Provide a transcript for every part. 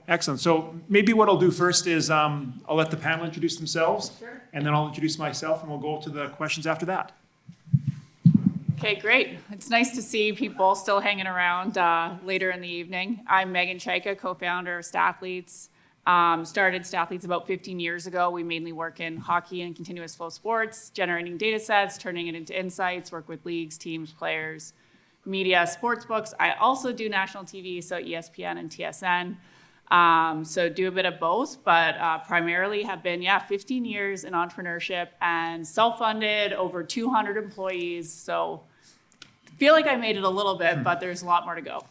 Excellent. So maybe what I'll do first is I'll let the panel introduce themselves. Sure. And then I'll introduce myself, and we'll go to the questions after that. Okay, great. It's nice to see people still hanging around later in the evening. I'm Meghan Chayka, co-founder of Stathletes. Started Stathletes about 15 years ago. We mainly work in hockey and continuous flow sports, generating data sets, turning it into insights, work with leagues, teams, players, media, sports books. I also do national TV, so ESPN and TSN. So do a bit of both, but primarily have been, 15 years in entrepreneurship and self-funded, over 200 employees. So feel like I made it a little bit, but there's a lot more to go.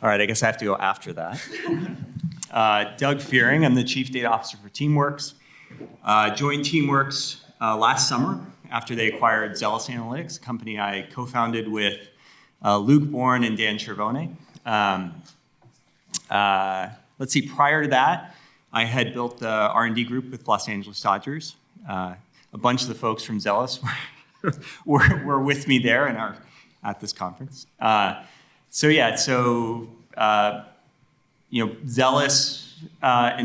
All right, I guess I have to go after that. Doug Fearing, I'm the Chief Data Officer for Teamworks. Joined Teamworks last summer after they acquired Zealous Analytics, a company I co-founded with Luke Bourne and Dan Cervone. Let's see, prior to that, I had built the R&D group with Los Angeles Dodgers. A bunch of the folks from Zealous were with me there and are at this conference. Zealous and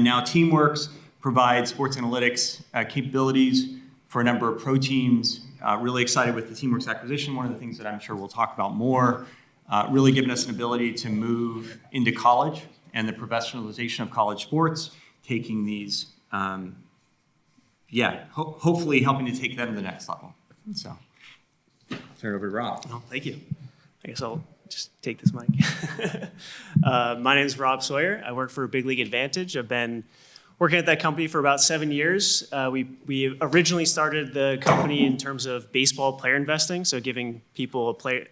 now Teamworks provide sports analytics capabilities for a number of pro teams. Really excited with the Teamworks acquisition. One of the things that I'm sure we'll talk about more, really giving us an ability to move into college and the professionalization of college sports, taking these, hopefully helping to take them to the next level. So, turn it over to Rob. Oh, thank you. I guess I'll just take this mic. My name is Rob Sawyer. I work for Big League Advantage. I've been working at that company for about 7 years. We originally started the company in terms of baseball player investing, so giving people a player,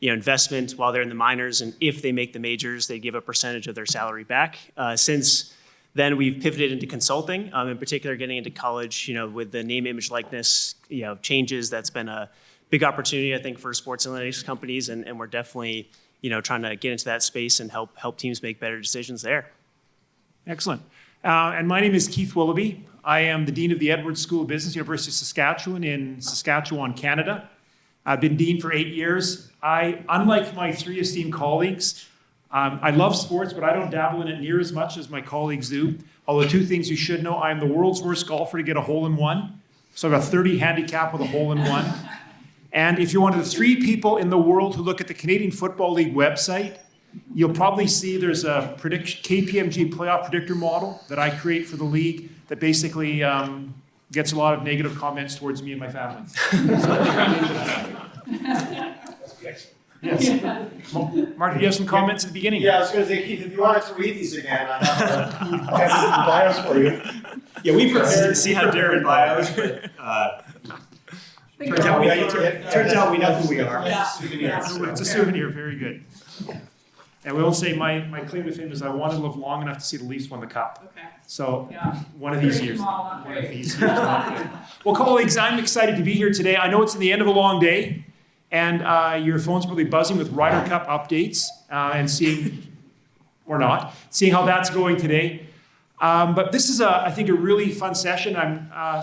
investment while they're in the minors, and if they make the majors, they give a percentage of their salary back. Since then, we've pivoted into consulting, in particular getting into college, with the name, image, likeness, changes. That's been a big opportunity, I think, for sports analytics companies, and we're definitely, trying to get into that space and help teams make better decisions there. Excellent. And my name is Keith Willoughby. I am the Dean of the Edwards School of Business, University of Saskatchewan in Saskatchewan, Canada. I've been Dean for 8 years. Unlike my three esteemed colleagues, I love sports, but I don't dabble in it near as much as my colleagues do. Although two things you should know, I'm the world's worst golfer to get a hole-in-one. So I've got 30 handicap with a hole-in-one. And if you're one of the 3 people in the world who look at the Canadian Football League website, you'll probably see there's a KPMG playoff predictor model that I create for the league that basically gets a lot of negative comments towards me and my family. Yes. Mark, do you have some comments at the beginning? Yeah, I was going to say, Keith, if you wanted to read these again, I have some bios for you. Yeah, we prepared. See how different bios. Turns out we know who we are. Yeah. It's a souvenir. Very good. And we will say my claim to fame is I want to live long enough to see the Leafs win the cup. Okay. So Yeah. one of these years. Well, colleagues, I'm excited to be here today. I know it's the end of a long day, and your phone's probably buzzing with Ryder Cup updates and seeing how that's going today. But this is, I think, a really fun session.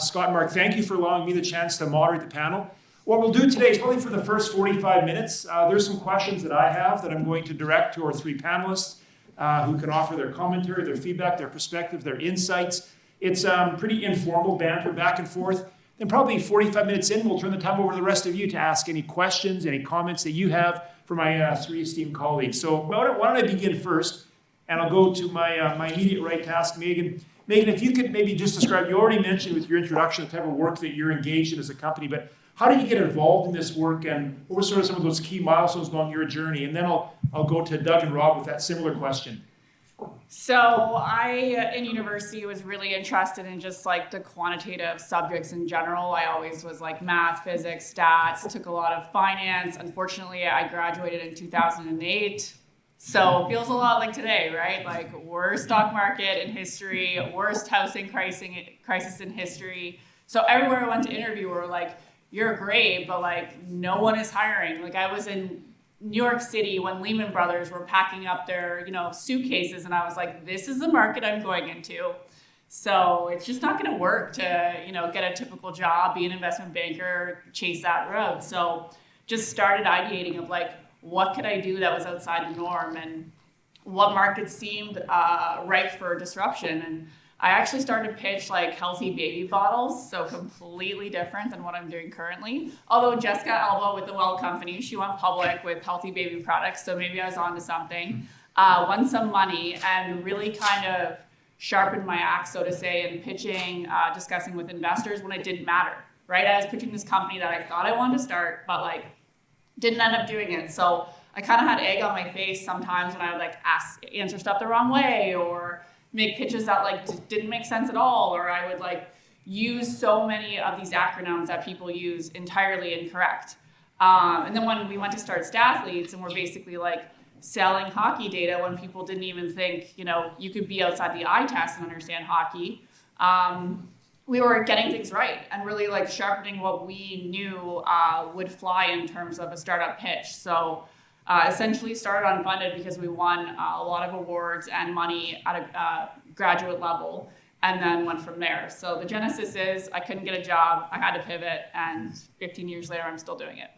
Scott and Mark, thank you for allowing me the chance to moderate the panel. What we'll do today is probably for the first 45 minutes, there's some questions that I have that I'm going to direct to our 3 panelists who can offer their commentary, their feedback, their perspective, their insights. It's pretty informal banter back and forth. Then probably 45 minutes in, we'll turn the time over to the rest of you to ask any questions, any comments that you have for my 3 esteemed colleagues. So why don't I begin first? And I'll go to my immediate right to ask Meghan. Meghan, if you could maybe just describe, you already mentioned with your introduction the type of work that you're engaged in as a company, but how did you get involved in this work, and what were sort of some of those key milestones along your journey? And then I'll go to Doug and Rob with that similar question. So I, in university, was really interested in just like the quantitative subjects in general. I always was like math, physics, stats, took a lot of finance. Unfortunately, I graduated in 2008. So it feels a lot like today, right? Like worst stock market in history, worst housing crisis in history. So everywhere I went to interview, were like, you're great, but like no one is hiring. Like I was in New York City when Lehman Brothers were packing up their, suitcases, and I was like, this is the market I'm going into. So it's just not going to work to, get a typical job, be an investment banker, chase that road. So just started ideating of like, what could I do that was outside the norm, and what markets seemed ripe for disruption. And I actually started to pitch like healthy baby bottles, so completely different than what I'm doing currently. Although Jessica Alba with the Well Company, she went public with healthy baby products, so maybe I was onto something. Won some money and really kind of sharpened my axe, so to say, in pitching, discussing with investors when it didn't matter, right? I was pitching this company that I thought I wanted to start, but like didn't end up doing it. So I kind of had egg on my face sometimes when I would like answer stuff the wrong way, or make pitches that like didn't make sense at all, or I would like use so many of these acronyms that people use entirely incorrect. And then when we went to start Stathletes and we're basically like selling hockey data when people didn't even think, you know, you could be outside the eye test and understand hockey, we were getting things right and really like sharpening what we knew would fly in terms of a startup pitch. So essentially started unfunded because we won a lot of awards and money at a graduate level, and then went from there. So the genesis is I couldn't get a job, I had to pivot, and 15 years later I'm still doing it.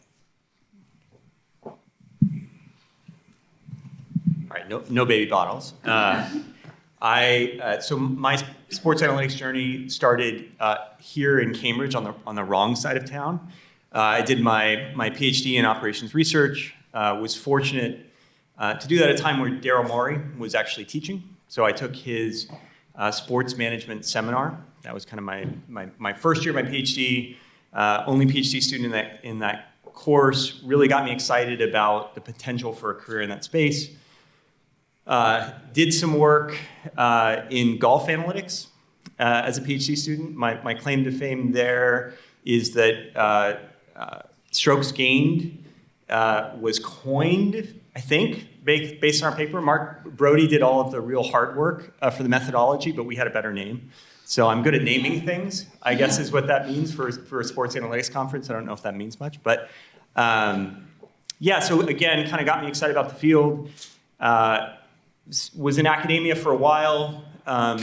All right, no baby bottles. So my sports analytics journey started here in Cambridge on the wrong side of town. I did my PhD in operations research. Was fortunate to do that at a time where Daryl Morey was actually teaching. So I took his sports management seminar. That was kind of my first year of my PhD. Only PhD student in that course. Really got me excited about the potential for a career in that space. Did some work in golf analytics as a PhD student. My claim to fame there is that strokes gained was coined, I think, based on our paper. Mark Brody did all of the real hard work for the methodology, but we had a better name. So I'm good at naming things, I guess is what that means for a sports analytics conference. I don't know if that means much, but yeah, so again, kind of got me excited about the field. Was in academia for a while, taught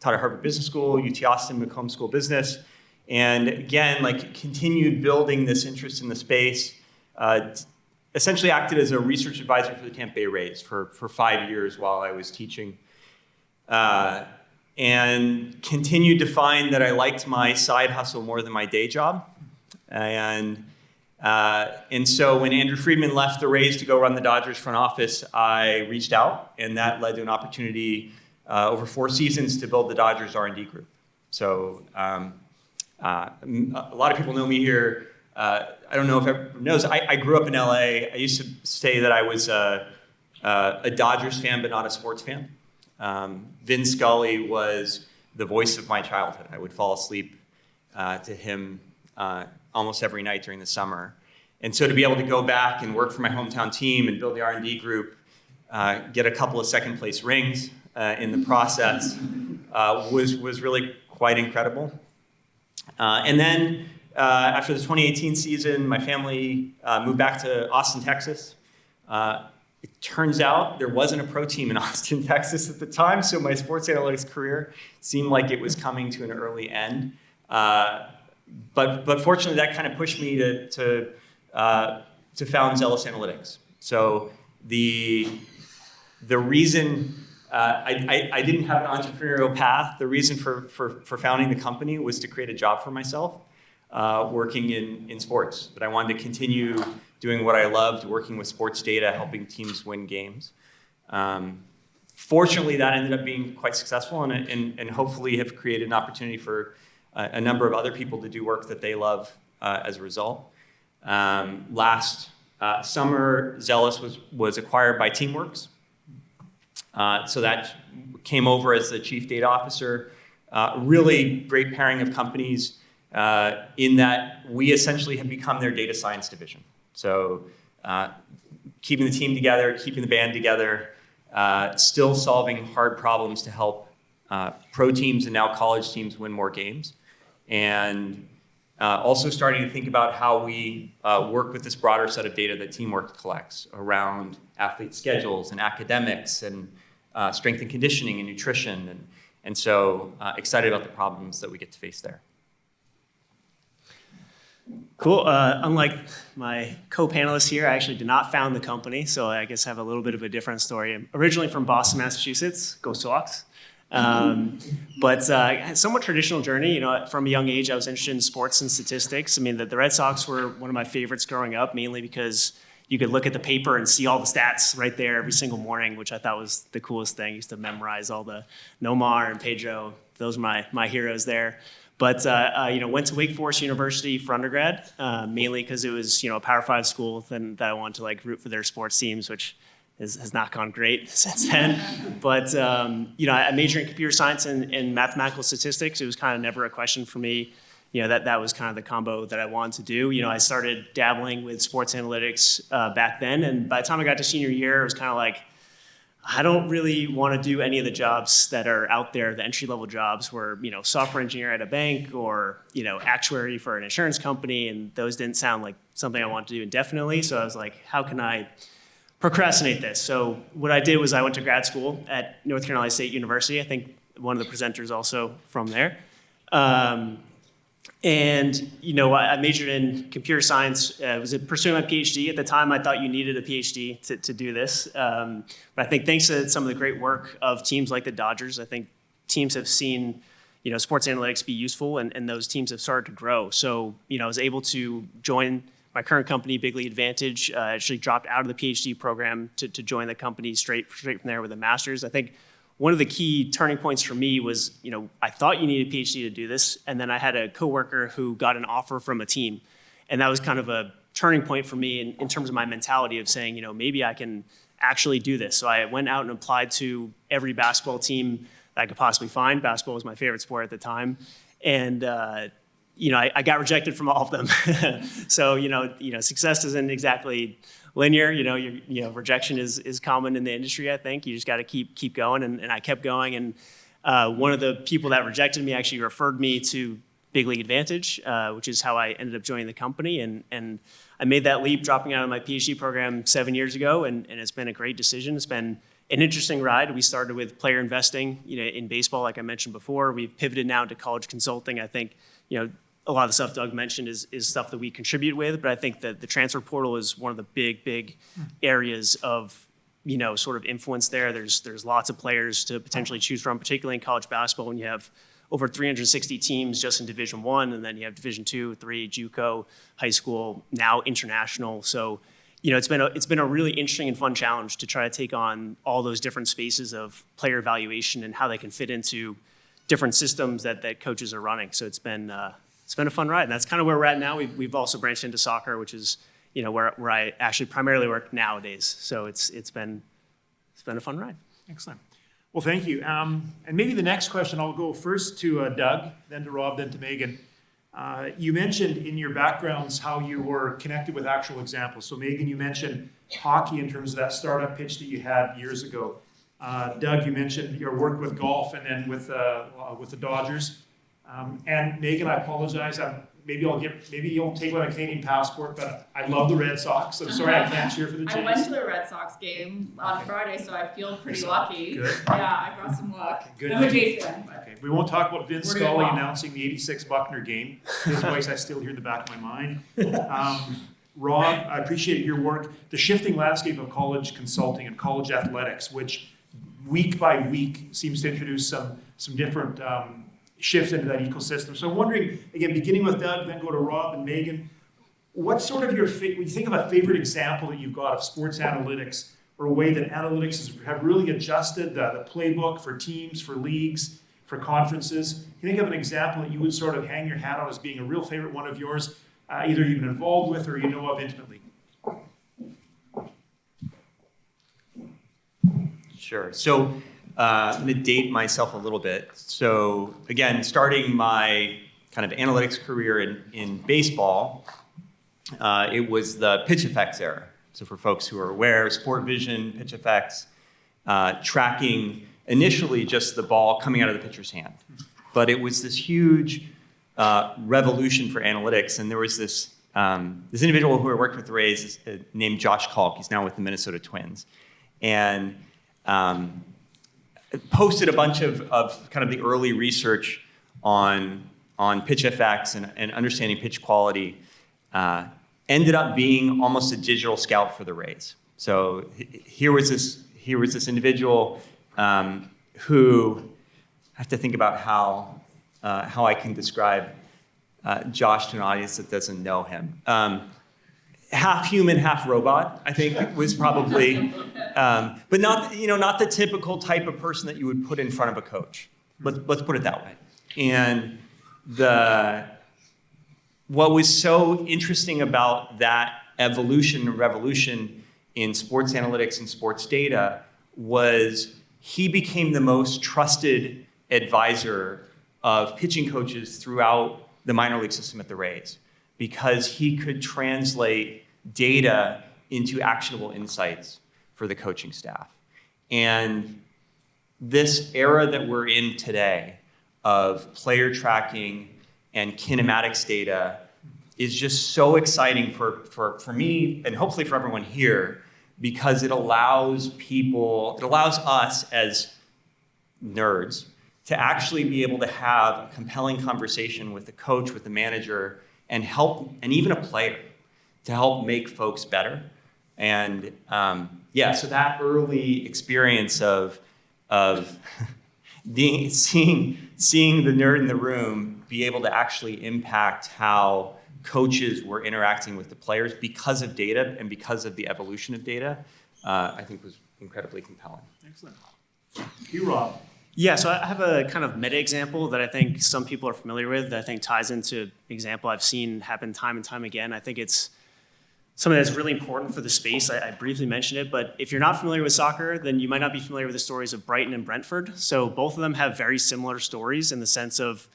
at Harvard Business School, UT Austin, Macomb School of Business, and again, like continued building this interest in the space. Essentially acted as a research advisor for the Tampa Bay Rays for 5 years while I was teaching. And continued to find that I liked my side hustle more than my day job. And so when Andrew Friedman left the Rays to go run the Dodgers front office, I reached out, and that led to an opportunity over 4 seasons to build the Dodgers R&D group. So a lot of people know me here. I don't know if everyone knows, I grew up in LA. I used to say that I was a Dodgers fan, but not a sports fan. Vin Scully was the voice of my childhood. I would fall asleep to him almost every night during the summer. And so to be able to go back and work for my hometown team and build the R&D group, get a couple of second place rings in the process was really quite incredible. And then after the 2018 season, my family moved back to Austin, Texas. It turns out there wasn't a pro team in Austin, Texas at the time, so my sports analytics career seemed like it was coming to an early end. But fortunately, that kind of pushed me to found Zealous Analytics. So the reason I didn't have an entrepreneurial path, the reason for founding the company was to create a job for myself. Working in sports, but I wanted to continue doing what I loved, working with sports data, helping teams win games. Fortunately, that ended up being quite successful and hopefully have created an opportunity for a number of other people to do work that they love as a result. Last summer, Zealous was acquired by Teamworks. So that came over as the chief data officer. Really great pairing of companies. In that we essentially have become their data science division. So keeping the team together, keeping the band together, still solving hard problems to help pro teams and now college teams win more games. And also starting to think about how we work with this broader set of data that Teamwork collects around athlete schedules and academics and strength and conditioning and nutrition. And so excited about the problems that we get to face there. Cool. Unlike my co-panelists here, I actually did not found the company, so I guess I have a little bit of a different story. I'm originally from Boston, Massachusetts. Go Sox. But a somewhat traditional journey. From a young age, I was interested in sports and statistics. I mean, the Red Sox were one of my favorites growing up, mainly because you could look at the paper and see all the stats right there every single morning, which I thought was the coolest thing. I used to memorize all the Nomar and Pedro. Those were my heroes there. But went to Wake Forest University for undergrad, mainly because it was a Power 5 school, and that I wanted to root for their sports teams, which has not gone great since then. But I majored in computer science and mathematical statistics. It was kind of never a question for me. That was kind of the combo that I wanted to do. I started dabbling with sports analytics back then, and by the time I got to senior year, it was kind of like, I don't really want to do any of the jobs that are out there, the entry-level jobs where, software engineer at a bank or, actuary for an insurance company, and those didn't sound like something I wanted to do indefinitely. So I was like, how can I procrastinate this? So what I did was I went to grad school at North Carolina State University. I think one of the presenters also from there. I majored in computer science. I was pursuing my PhD. At the time, I thought you needed a PhD to do this. But I think thanks to some of the great work of teams like the Dodgers, I think teams have seen, sports analytics be useful, and those teams have started to grow. So, I was able to join my current company, Big League Advantage. Actually dropped out of the PhD program to join the company straight from there with a master's. I think one of the key turning points for me was, I thought you needed a PhD to do this, and then I had a coworker who got an offer from a team, and that was kind of a turning point for me in terms of my mentality of saying, maybe I can actually do this. So I went out and applied to every basketball team that I could possibly find. Basketball was my favorite sport at the time, and I got rejected from all of them. So success isn't exactly linear. Rejection is common in the industry. I think you just got to keep going, and I kept going. And one of the people that rejected me actually referred me to Big League Advantage, which is how I ended up joining the company. And I made that leap, dropping out of my PhD program 7 years ago, and it's been a great decision. It's been an interesting ride. We started with player investing, in baseball, like I mentioned before. We've pivoted now to college consulting. I think, a lot of the stuff Doug mentioned is stuff that we contribute with, but I think that the transfer portal is one of the big areas of, sort of influence there. There's lots of players to potentially choose from, particularly in college basketball when you have over 360 teams just in Division I, and then you have Division II, III, JUCO, high school, now international. So, it's been a really interesting and fun challenge to try to take on all those different spaces of player evaluation and how they can fit into different systems that coaches are running. So it's been a fun ride, and that's kind of where we're at now. We've also branched into soccer, which is where I actually primarily work nowadays. So it's been a fun ride. Excellent. Well, thank you. And maybe the next question, I'll go first to Doug, then to Rob, then to Meghan. You mentioned in your backgrounds how you were connected with actual examples. So Meghan, you mentioned hockey in terms of that startup pitch that you had years ago. Doug, you mentioned your work with golf and then with the Dodgers. And Meghan, I apologize. Maybe you'll take my Canadian passport, but I love the Red Sox. I'm sorry I can't cheer for the Jays. I went to the Red Sox game on Friday, so I feel pretty lucky. Good. Yeah, I brought some luck. Good. I'm a Jays fan. Okay. We won't talk about Vince We're doing Scully well. announcing the '86 Buckner game. His voice I still hear in the back of my mind. Rob, I appreciate your work. The shifting landscape of college consulting and college athletics, which week by week seems to introduce some different shifts into that ecosystem. So I'm wondering, again, beginning with Doug, then go to Rob and Meghan, what's sort of when you think of a favorite example that you've got of sports analytics or a way that analytics have really adjusted the playbook for teams, for leagues, for conferences? Can you think of an example that you would sort of hang your hat on as being a real favorite one of yours, either you've been involved with or you know of intimately? Sure. So I'm going to date myself a little bit. So again, starting my kind of analytics career in baseball, it was the pitch effects era. So for folks who are aware, Sport Vision, pitch effects, tracking initially just the ball coming out of the pitcher's hand. But it was this huge revolution for analytics. And there was this individual who I worked with the Rays named Josh Kalk. He's now with the Minnesota Twins. And posted a bunch of kind of the early research on pitch effects and understanding pitch quality ended up being almost a digital scout for the Rays. So here was this individual who, I have to think about how I can describe Josh to an audience that doesn't know him. Half human, half robot, I think was probably, but not the typical type of person that you would put in front of a coach. Let's put it that way. And what was so interesting about that evolution and revolution in sports analytics and sports data was he became the most trusted advisor of pitching coaches throughout the minor league system at the Rays, because he could translate data into actionable insights for the coaching staff. And this era that we're in today of player tracking and kinematics data is just so exciting for me and hopefully for everyone here, because it allows us as nerds to actually be able to have a compelling conversation with the coach, with the manager, and even a player to help make folks better. And so that early experience of seeing the nerd in the room be able to actually impact how coaches were interacting with the players because of data and because of the evolution of data, I think was incredibly compelling. Excellent. You, Rob. Yeah, so I have a kind of meta example that I think some people are familiar with that I think ties into an example I've seen happen time and time again. I think it's something that's really important for the space. I briefly mentioned it, but if you're not familiar with soccer, then you might not be familiar with the stories of Brighton and Brentford. So both of them have very similar stories in the sense of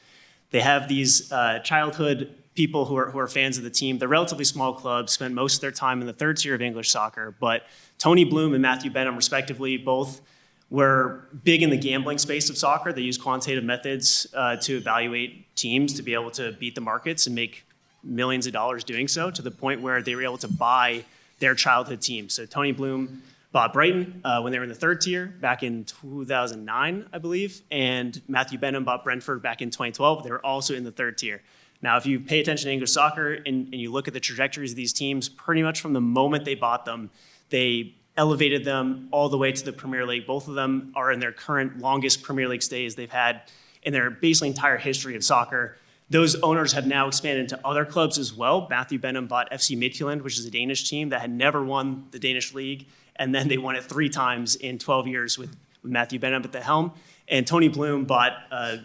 they have these childhood people who are fans of the team. They're relatively small clubs, spent most of their time in the third tier of English soccer, but Tony Bloom and Matthew Benham, respectively, both were big in the gambling space of soccer. They use quantitative methods to evaluate teams to be able to beat the markets and make millions of dollars doing so, to the point where they were able to buy their childhood teams. So Tony Bloom bought Brighton when they were in the third tier back in 2009, I believe, and Matthew Benham bought Brentford back in 2012. They were also in the third tier. Now, if you pay attention to English soccer and you look at the trajectories of these teams, pretty much from the moment they bought them, they elevated them all the way to the Premier League. Both of them are in their current longest Premier League stays they've had in their basically entire history of soccer. Those owners have now expanded into other clubs as well. Matthew Benham bought FC Midtjylland, which is a Danish team that had never won the Danish league, and then they won it 3 times in 12 years with Matthew Benham at the helm. And Tony Bloom bought a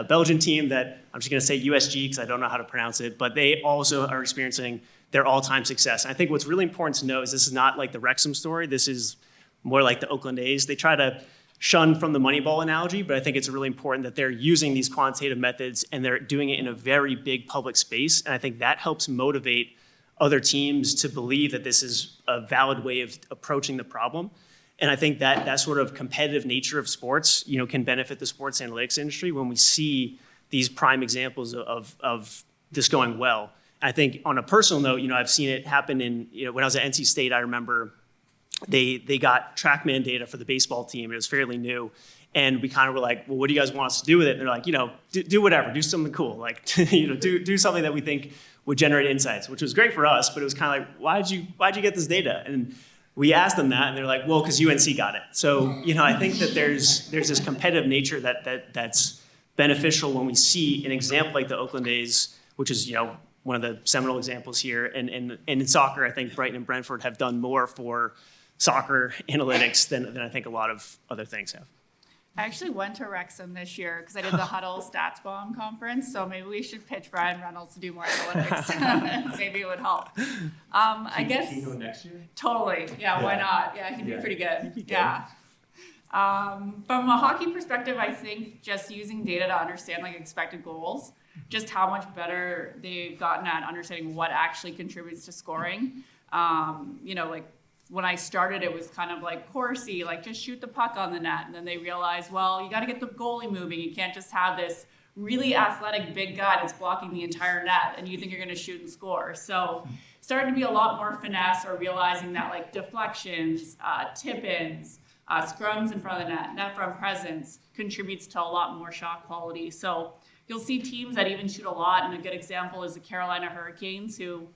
Belgian team that, I'm just going to say USG because I don't know how to pronounce it, but they also are experiencing their all-time success. And I think what's really important to know is this is not like the Wrexham story. This is more like the Oakland A's. They try to shun from the Moneyball analogy, but I think it's really important that they're using these quantitative methods and they're doing it in a very big public space. And I think that helps motivate other teams to believe that this is a valid way of approaching the problem. And I think that sort of competitive nature of sports, can benefit the sports analytics industry when we see these prime examples of this going well. I think on a personal note, I've seen it happen when I was at NC State. I remember they got TrackMan data for the baseball team. It was fairly new. And we kind of were like, well, what do you guys want us to do with it? And they're like, do whatever, do something cool. Like, do something that we think would generate insights, which was great for us, but it was kind of like, why'd you get this data? And we asked them that, and they're like, well, because UNC got it. So, I think that there's this competitive nature that's beneficial when we see an example like the Oakland A's, which is, one of the seminal examples here. And in soccer, I think Brighton and Brentford have done more for soccer analytics than I think a lot of other things have. I actually went to Wrexham this year because I did the Huddle Stats Bomb conference, so maybe we should pitch Brian Reynolds to do more analytics. Maybe it would help. I guess. Can you go next year? Totally. Yeah, why not? Yeah, he'd be pretty good. Yeah. From a hockey perspective, I think just using data to understand expected goals, just how much better they've gotten at understanding what actually contributes to scoring. When I started, it was kind of Corsi, just shoot the puck on the net. And then they realized, well, you got to get the goalie moving. You can't just have this really athletic big guy that's blocking the entire net and you think you're going to shoot and score. So starting to be a lot more finesse, or realizing that deflections, tip-ins, scrums in front of the net front presence contributes to a lot more shot quality. So you'll see teams that even shoot a lot, and a good example is the Carolina Hurricanes, who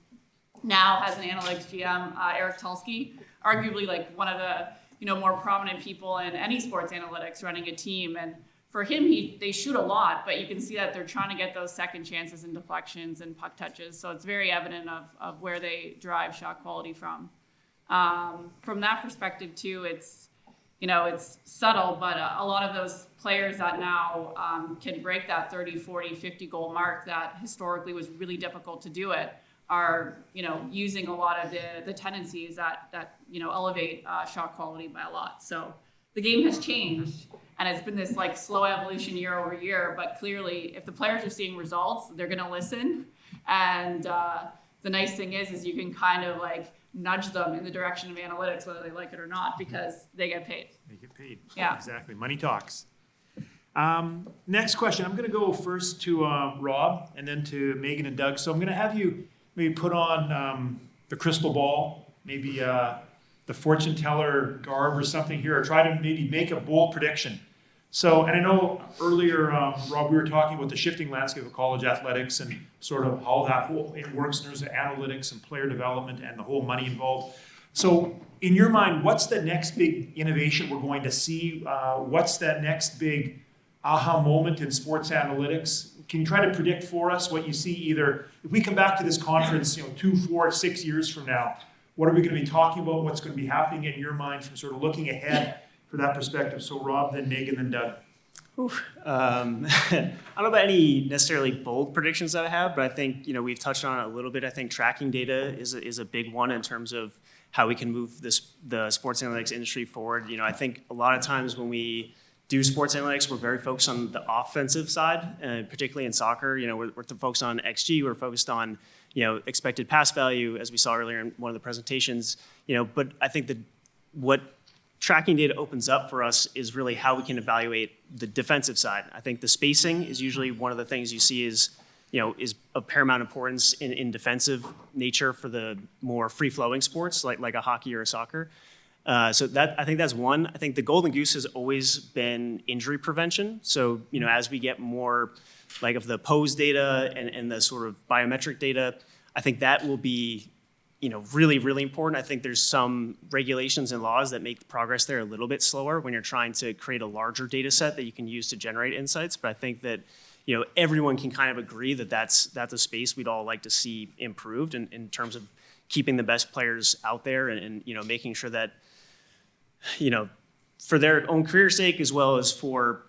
now has an analytics GM, Eric Tulsky, arguably like one of the more prominent people in any sports analytics running a team. And for him, they shoot a lot, but you can see that they're trying to get those second chances and deflections and puck touches. So it's very evident of where they derive shot quality from. From that perspective too, it's subtle, but a lot of those players that now can break that 30, 40, 50 goal mark that historically was really difficult to do it are, using a lot of the tendencies that elevate shot quality by a lot. So the game has changed, and it's been this like slow evolution year over year, but clearly if the players are seeing results, they're going to listen. And the nice thing is you can kind of like nudge them in the direction of analytics, whether they like it or not, because they get paid. They get paid. Yeah. Exactly. Money talks. Next question. I'm going to go first to Rob and then to Megan and Doug. So I'm going to have you maybe put on the crystal ball, maybe the fortune teller garb or something here, or try to maybe make a bold prediction. So, and I know earlier, Rob, we were talking about the shifting landscape of college athletics and sort of how it works in terms of analytics and player development and the whole money involved. So in your mind, what's the next big innovation we're going to see? What's that next big aha moment in sports analytics? Can you try to predict for us what you see either, if we come back to this conference, 2, 4, 6 years from now, what are we going to be talking about? What's going to be happening in your mind from sort of looking ahead for that perspective? So Rob, then Megan, then Doug. I don't know about any necessarily bold predictions that I have, but I think, we've touched on it a little bit. I think tracking data is a big one in terms of how we can move the sports analytics industry forward. I think a lot of times when we do sports analytics, we're very focused on the offensive side, particularly in soccer. We're focused on XG, we're focused on, expected pass value, as we saw earlier in one of the presentations. But I think that what tracking data opens up for us is really how we can evaluate the defensive side. I think the spacing is usually one of the things you see is of paramount importance in defensive nature for the more free-flowing sports like a hockey or a soccer. So I think that's one. I think the golden goose has always been injury prevention. So, as we get more like of the pose data and the sort of biometric data, I think that will be, really, really important. I think there's some regulations and laws that make progress there a little bit slower when you're trying to create a larger data set that you can use to generate insights. But I think that, everyone can kind of agree that that's a space we'd all like to see improved in terms of keeping the best players out there and making sure that, for their own career sake, as well as for,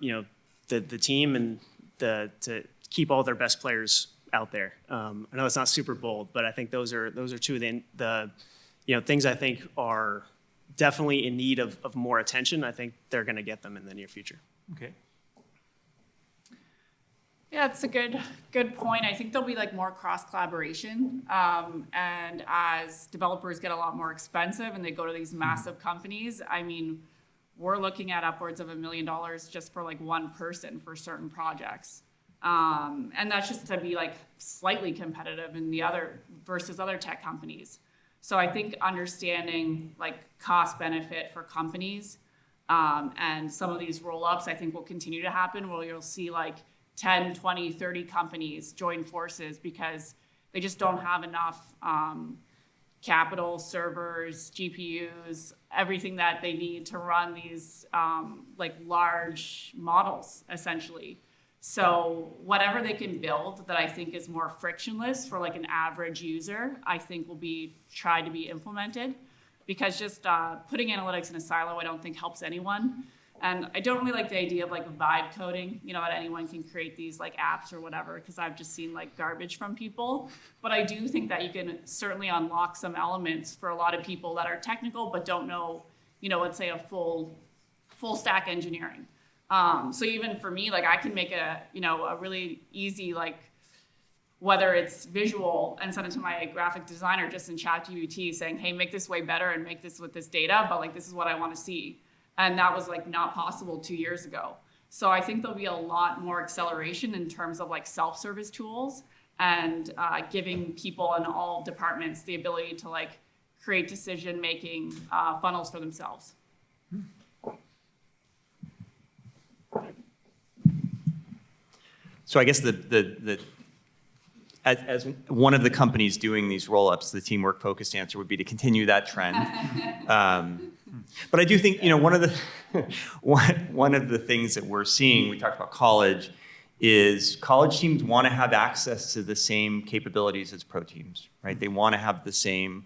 the team and to keep all their best players out there. I know it's not super bold, but I think those are two of the things I think are definitely in need of more attention. I think they're going to get them in the near future. Okay. Yeah, it's a good point. I think there'll be like more cross collaboration, and as developers get a lot more expensive and they go to these massive companies, we're looking at upwards of $1 million just for like one person for certain projects, and that's just to be like slightly competitive in the other versus other tech companies. So I think understanding like cost benefit for companies, and some of these roll ups I think will continue to happen where you'll see like 10, 20, 30 companies join forces because they just don't have enough capital, servers, GPUs, everything that they need to run these like large models, essentially. So whatever they can build that I think is more frictionless for like an average user, I think will be tried to be implemented, because just putting analytics in a silo I don't think helps anyone. And I don't really like the idea of like vibe coding, that anyone can create these like apps or whatever, because I've just seen like garbage from people. But I do think that you can certainly unlock some elements for a lot of people that are technical but don't know, let's say a full stack engineering. So even for me, like I can make a really easy, like whether it's visual and send it to my graphic designer just in ChatGPT saying, hey, make this way better and make this with this data, but like this is what I want to see. And that was like not possible 2 years ago. So I think there'll be a lot more acceleration in terms of like self-service tools and giving people in all departments the ability to like create decision-making funnels for themselves. So So I guess as one of the companies doing these roll-ups, the teamwork focused answer would be to continue that trend. But I do think, one of the things that we're seeing, we talked about college, is college teams want to have access to the same capabilities as pro teams, right? They want to have the same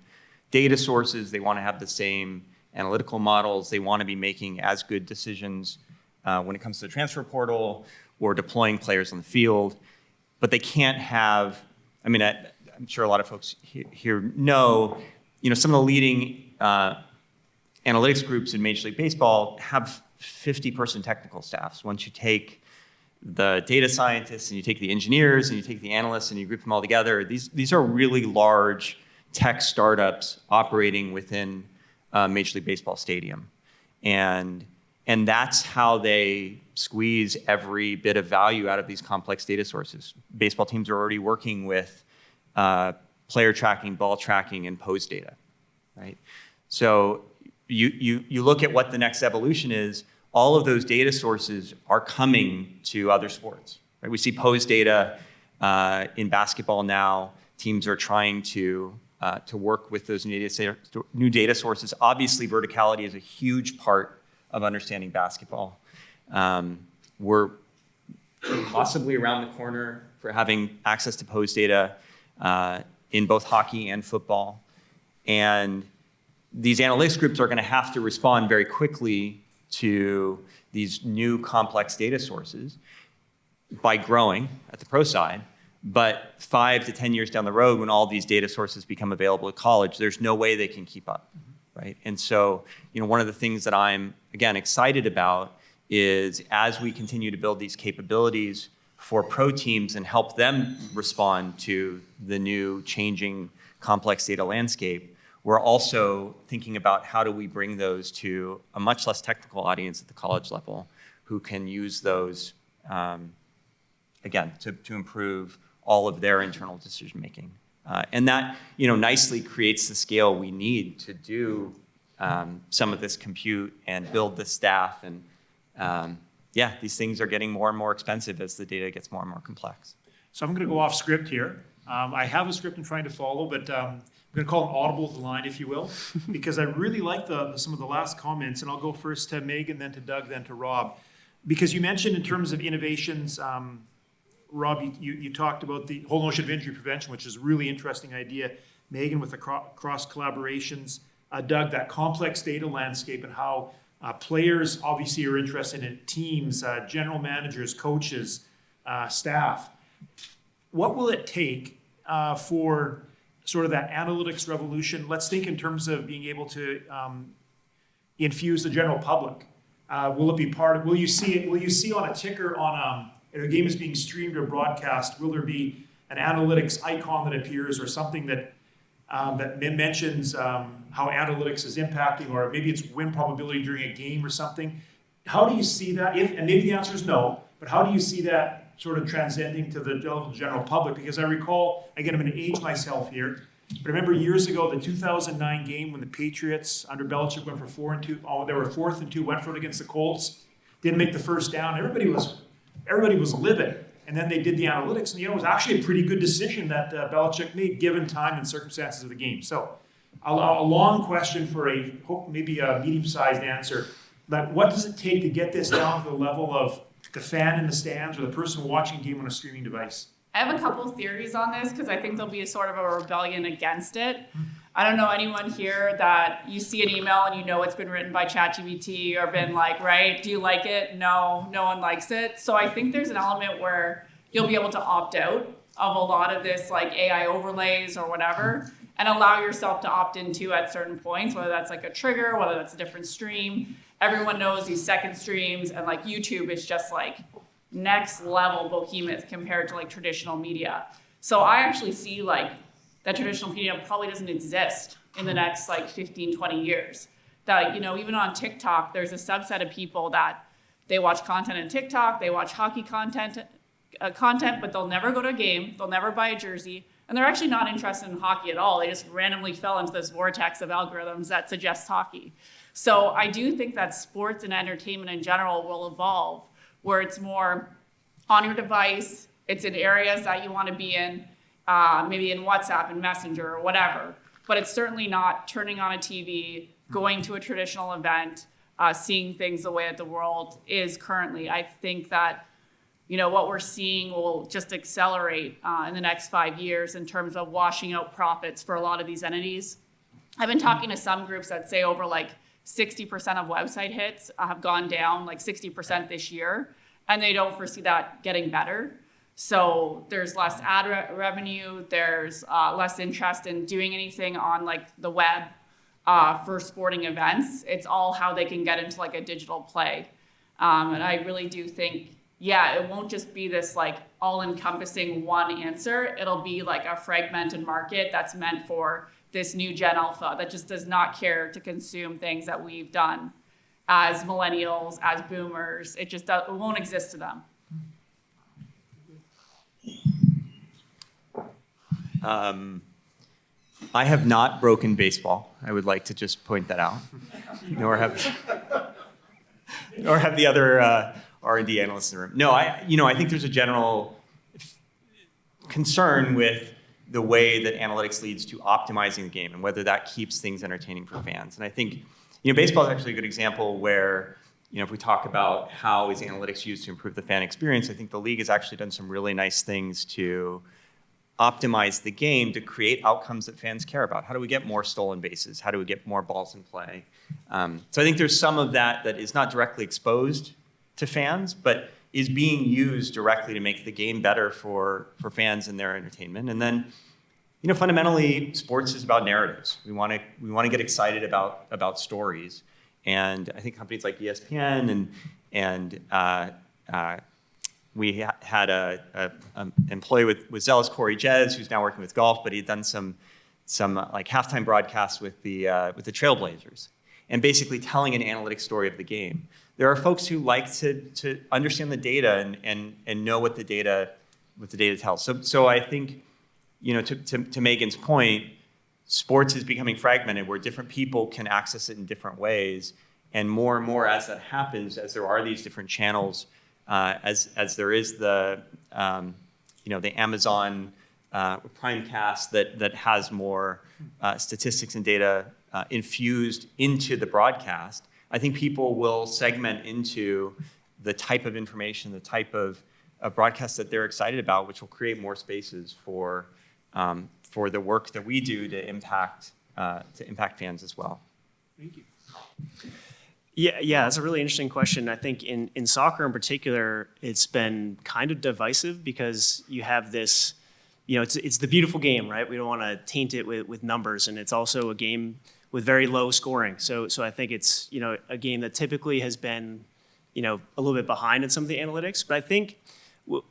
data sources, they want to have the same analytical models, they want to be making as good decisions when it comes to the transfer portal or deploying players on the field, but they can't have, I'm sure a lot of folks here know, some of the leading analytics groups in Major League Baseball have 50-person technical staffs. Once you take the data scientists and you take the engineers and you take the analysts and you group them all together, these are really large tech startups operating within Major League Baseball stadium. And that's how they squeeze every bit of value out of these complex data sources. Baseball teams are already working with player tracking, ball tracking, and pose data, right? So you look at what the next evolution is, all of those data sources are coming to other sports, right? We see pose data in basketball now. Teams are trying to work with those new data sources. Obviously, verticality is a huge part of understanding basketball. We're possibly around the corner for having access to pose data in both hockey and football. And these analytics groups are going to have to respond very quickly to these new complex data sources by growing at the pro side. But 5 to 10 years down the road, when all these data sources become available at college, there's no way they can keep up, right? And so, one of the things that I'm, again, excited about is as we continue to build these capabilities for pro teams and help them respond to the new changing complex data landscape, we're also thinking about how do we bring those to a much less technical audience at the college level who can use those, again, to improve all of their internal decision making. And that, nicely creates the scale we need to do some of this compute and build the staff. And these things are getting more and more expensive as the data gets more and more complex. So I'm going to go off script here. I have a script I'm trying to follow, but I'm going to call an audible to the line, if you will, because I really like some of the last comments. And I'll go first to Megan, then to Doug, then to Rob. Because you mentioned in terms of innovations, Rob, you talked about the whole notion of injury prevention, which is a really interesting idea. Megan, with the cross collaborations. Doug, that complex data landscape and how players obviously are interested in teams, general managers, coaches, staff. What will it take for sort of that analytics revolution? Let's think in terms of being able to infuse the general public. Will it be part of? Will you see on a ticker on if a game is being streamed or broadcast? Will there be an analytics icon that appears or something that mentions how analytics is impacting, or maybe it's win probability during a game or something? How do you see that? And maybe the answer is no, but how do you see that sort of transcending to the general public? Because I recall, again, I'm going to age myself here, but I remember years ago, the 2009 game when the Patriots under Belichick went for 4-2. Oh, they were 4th and 2, went for it against the Colts, didn't make the first down. Everybody was livid. And then they did the analytics, and it was actually a pretty good decision that Belichick made, given time and circumstances of the game. So, a long question for maybe a medium-sized answer. But what does it take to get this down to the level of the fan in the stands or the person watching a game on a streaming device? I have a couple of theories on this because I think there'll be a sort of a rebellion against it. I don't know anyone here that you see an email and you know it's been written by ChatGPT or been like, right, do you like it? No, no one likes it. So I think there's an element where you'll be able to opt out of a lot of this like AI overlays or whatever and allow yourself to opt into at certain points, whether that's like a trigger, whether that's a different stream. Everyone knows these second streams, and like YouTube is just like next level behemoth compared to like traditional media. So I actually see like that traditional media probably doesn't exist in the next like 15, 20 years. That, even on TikTok, there's a subset of people that they watch content on TikTok, they watch hockey content, but they'll never go to a game, they'll never buy a jersey, and they're actually not interested in hockey at all. They just randomly fell into this vortex of algorithms that suggests hockey. So I do think that sports and entertainment in general will evolve, where it's more on your device, It's in areas that you want to be in, maybe in WhatsApp and Messenger or whatever. But it's certainly not turning on a TV, going to a traditional event, seeing things the way that the world is currently. I think that, what we're seeing will just accelerate in the next 5 years in terms of washing out profits for a lot of these entities. I've been talking to some groups that say over 60% of website hits have gone down 60% this year, and they don't foresee that getting better. So there's less ad revenue, there's less interest in doing anything on the web for sporting events. It's all how they can get into a digital play. And I really do think, it won't just be this all-encompassing one answer. It'll be a fragmented market that's meant for this new Gen Alpha that just does not care to consume things that we've done as millennials, as boomers. It won't exist to them. I have not broken baseball. I would like to just point that out. Nor have the other R&D analysts in the room. No, I think there's a general concern with the way that analytics leads to optimizing the game and whether that keeps things entertaining for fans. And I think, baseball is actually a good example where, if we talk about how is analytics used to improve the fan experience, I think the league has actually done some really nice things to optimize the game to create outcomes that fans care about. How do we get more stolen bases? How do we get more balls in play? So I think there's some of that is not directly exposed to fans, but is being used directly to make the game better for fans and their entertainment. And then, fundamentally, sports is about narratives. We want to get excited about stories. And I think companies like ESPN and we had an employee with Zealous, Corey Jez, who's now working with golf, but he'd done some halftime broadcasts with the Trailblazers, and basically telling an analytic story of the game. There are folks who like to understand the data and know what the data tells. So I think, to Megan's point, sports is becoming fragmented where different people can access it in different ways, and more as that happens, as there are these different channels. As there is the Amazon Primecast that has more statistics and data infused into the broadcast, I think people will segment into the type of information, the type of broadcast that they're excited about, which will create more spaces for the work that we do to impact fans as well. Thank you. Yeah, that's a really interesting question. I think in soccer in particular, it's been kind of divisive because you have this, it's the beautiful game, right? We don't want to taint it with numbers, and it's also a game with very low scoring. So I think it's, a game that typically has been, a little bit behind in some of the analytics. But I think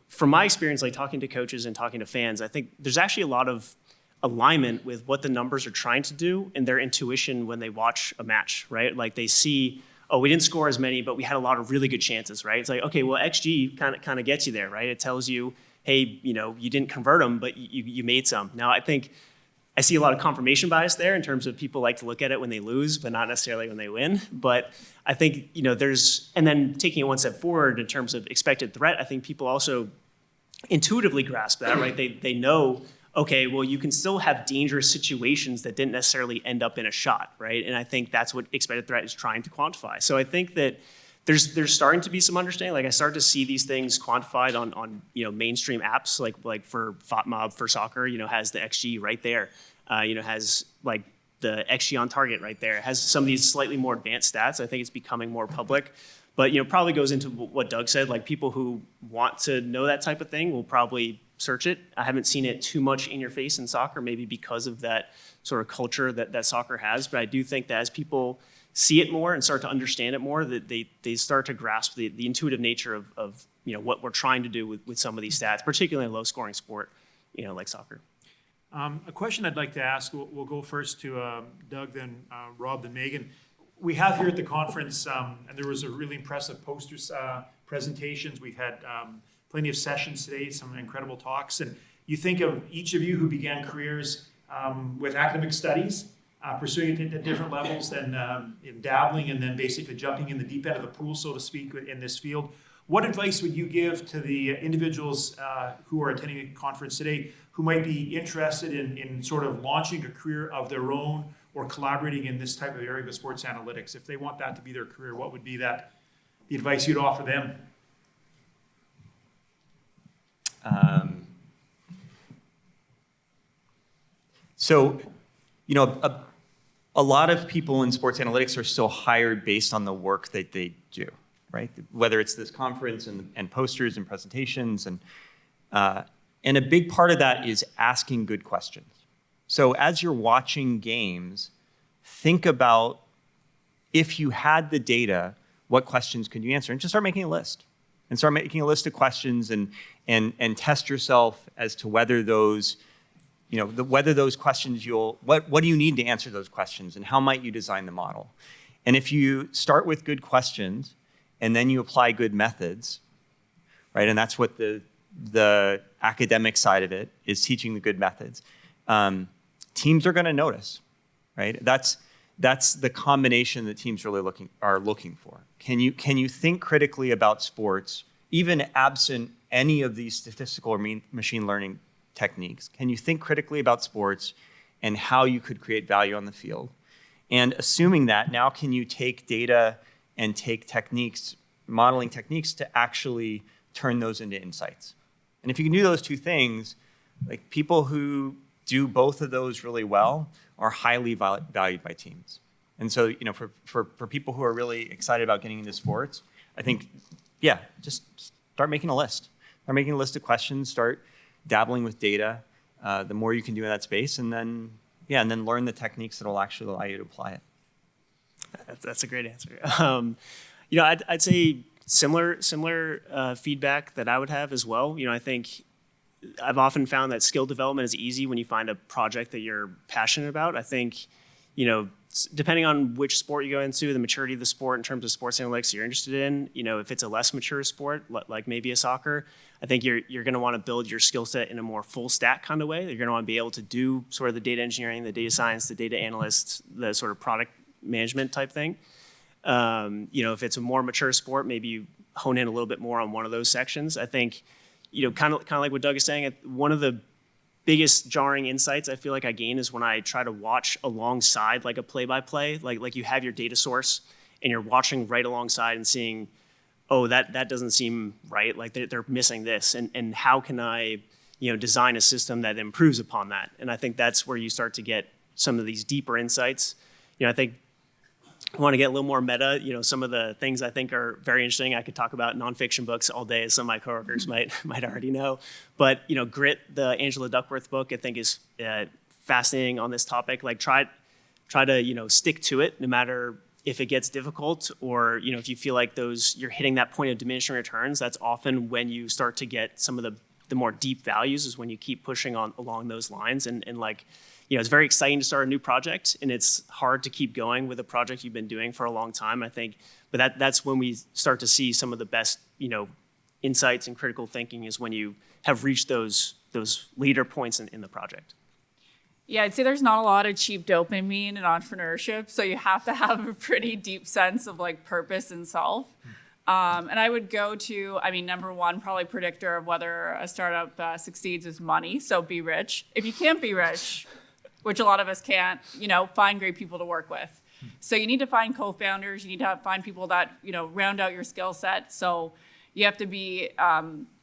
from my experience, talking to coaches and talking to fans, I think there's actually a lot of alignment with what the numbers are trying to do and their intuition when they watch a match, right? They see, oh, we didn't score as many, but we had a lot of really good chances, right? It's okay, well, XG kind of gets you there, right? It tells you, hey, you didn't convert them, but you made some. Now, I think I see a lot of confirmation bias there in terms of people like to look at it when they lose, but not necessarily when they win. But I think, and then taking it one step forward in terms of expected threat, I think people also intuitively grasp that, right? They know, okay, well, you can still have dangerous situations that didn't necessarily end up in a shot, right? And I think that's what expected threat is trying to quantify. So I think that there's starting to be some understanding. I start to see these things quantified on mainstream apps, like for FOTMob for soccer, has the XG right there, has the XG on target right there, has some of these slightly more advanced stats. I think it's becoming more public. But probably goes into what Doug said, people who want to know that type of thing will probably search it. I haven't seen it too much in your face in soccer, maybe because of that sort of culture that soccer has. But I do think that as people see it more and start to understand it more, that they start to grasp the intuitive nature of what we're trying to do with some of these stats, particularly in a low-scoring sport, like soccer. A question I'd like to ask, we'll go first to Doug, then Rob, then Megan. We have here at the conference, and there was a really impressive posters, presentations. We've had plenty of sessions today, some incredible talks. And you think of each of you who began careers with academic studies, pursuing it at different levels, and in dabbling and then basically jumping in the deep end of the pool, so to speak, in this field. what advice would you give to the individuals who are attending the conference today who might be interested in sort of launching a career of their own or collaborating in this type of area of sports analytics? If they want that to be their career, what would be the advice you'd offer them? So, a lot of people in sports analytics are still hired based on the work that they do, right? Whether it's this conference and posters and presentations, and a big part of that is asking good questions. So as you're watching games, think about, if you had the data, what questions could you answer? And just start making a list. And start making a list of questions and test yourself as to whether those, whether those questions what do you need to answer those questions, and how might you design the model? And if you start with good questions and then you apply good methods, right? And that's what the academic side of it is, teaching the good methods. Teams are going to notice, right? That's the combination that teams really are looking for. Can you think critically about sports, even absent any of these statistical or machine learning techniques? Can you think critically about sports and how you could create value on the field? And assuming that, now can you take data and take techniques, modeling techniques, to actually turn those into insights? And if you can do those two things, like, people who do both of those really well are highly valued by teams. And so, for people who are really excited about getting into sports, I think, just start making a list. Start making a list of questions, start dabbling with data. The more you can do in that space, and then learn the techniques that will actually allow you to apply it. That's a great answer. I'd say similar feedback that I would have as well. I think I've often found that skill development is easy when you find a project that you're passionate about. I think, depending on which sport you go into, the maturity of the sport in terms of sports analytics you're interested in, if it's a less mature sport, like maybe a soccer, I think you're going to want to build your skill set in a more full stack kind of way. You're going to want to be able to do sort of the data engineering, the data science, the data analysts, the sort of product management type thing. If it's a more mature sport, maybe you hone in a little bit more on one of those sections. I think, kind of like what Doug is saying, one of the biggest jarring insights I feel like I gain is when I try to watch alongside like a play-by-play, like you have your data source and you're watching right alongside and seeing, oh, that doesn't seem right. Like they're missing this, and how can I, design a system that improves upon that? And I think that's where you start to get some of these deeper insights. I think I want to get a little more meta. Some of the things I think are very interesting. I could talk about nonfiction books all day, as some of my coworkers might already know. But Grit, the Angela Duckworth book, I think is fascinating on this topic. Like try to stick to it, no matter if it gets difficult, or if you feel like you're hitting that point of diminishing returns. That's often when you start to get some of the more deep values, is when you keep pushing on along those lines, and it's very exciting to start a new project, and it's hard to keep going with a project you've been doing for a long time, I think. But that's when we start to see some of the best, insights and critical thinking, is when you have reached those leader points in the project. Yeah, I'd say there's not a lot of cheap dopamine in entrepreneurship, so you have to have a pretty deep sense of purpose and self. And I would go to, number one, probably predictor of whether a startup succeeds is money. So be rich. If you can't be rich, which a lot of us can't, find great people to work with. So you need to find co-founders. You need to find people that, round out your skill set. So you have to be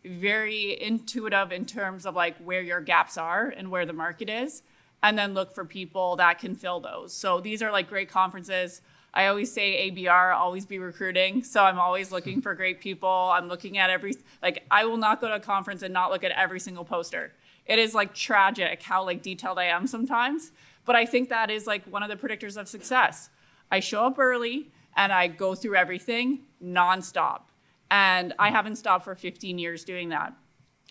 very intuitive in terms of where your gaps are and where the market is, and then look for people that can fill those. So these are great conferences. I always say ABR, always be recruiting. So I'm always looking for great people. I'm looking at I will not go to a conference and not look at every single poster. It is tragic how detailed I am sometimes, but I think that is one of the predictors of success. I show up early and I go through everything nonstop, and I haven't stopped for 15 years doing that.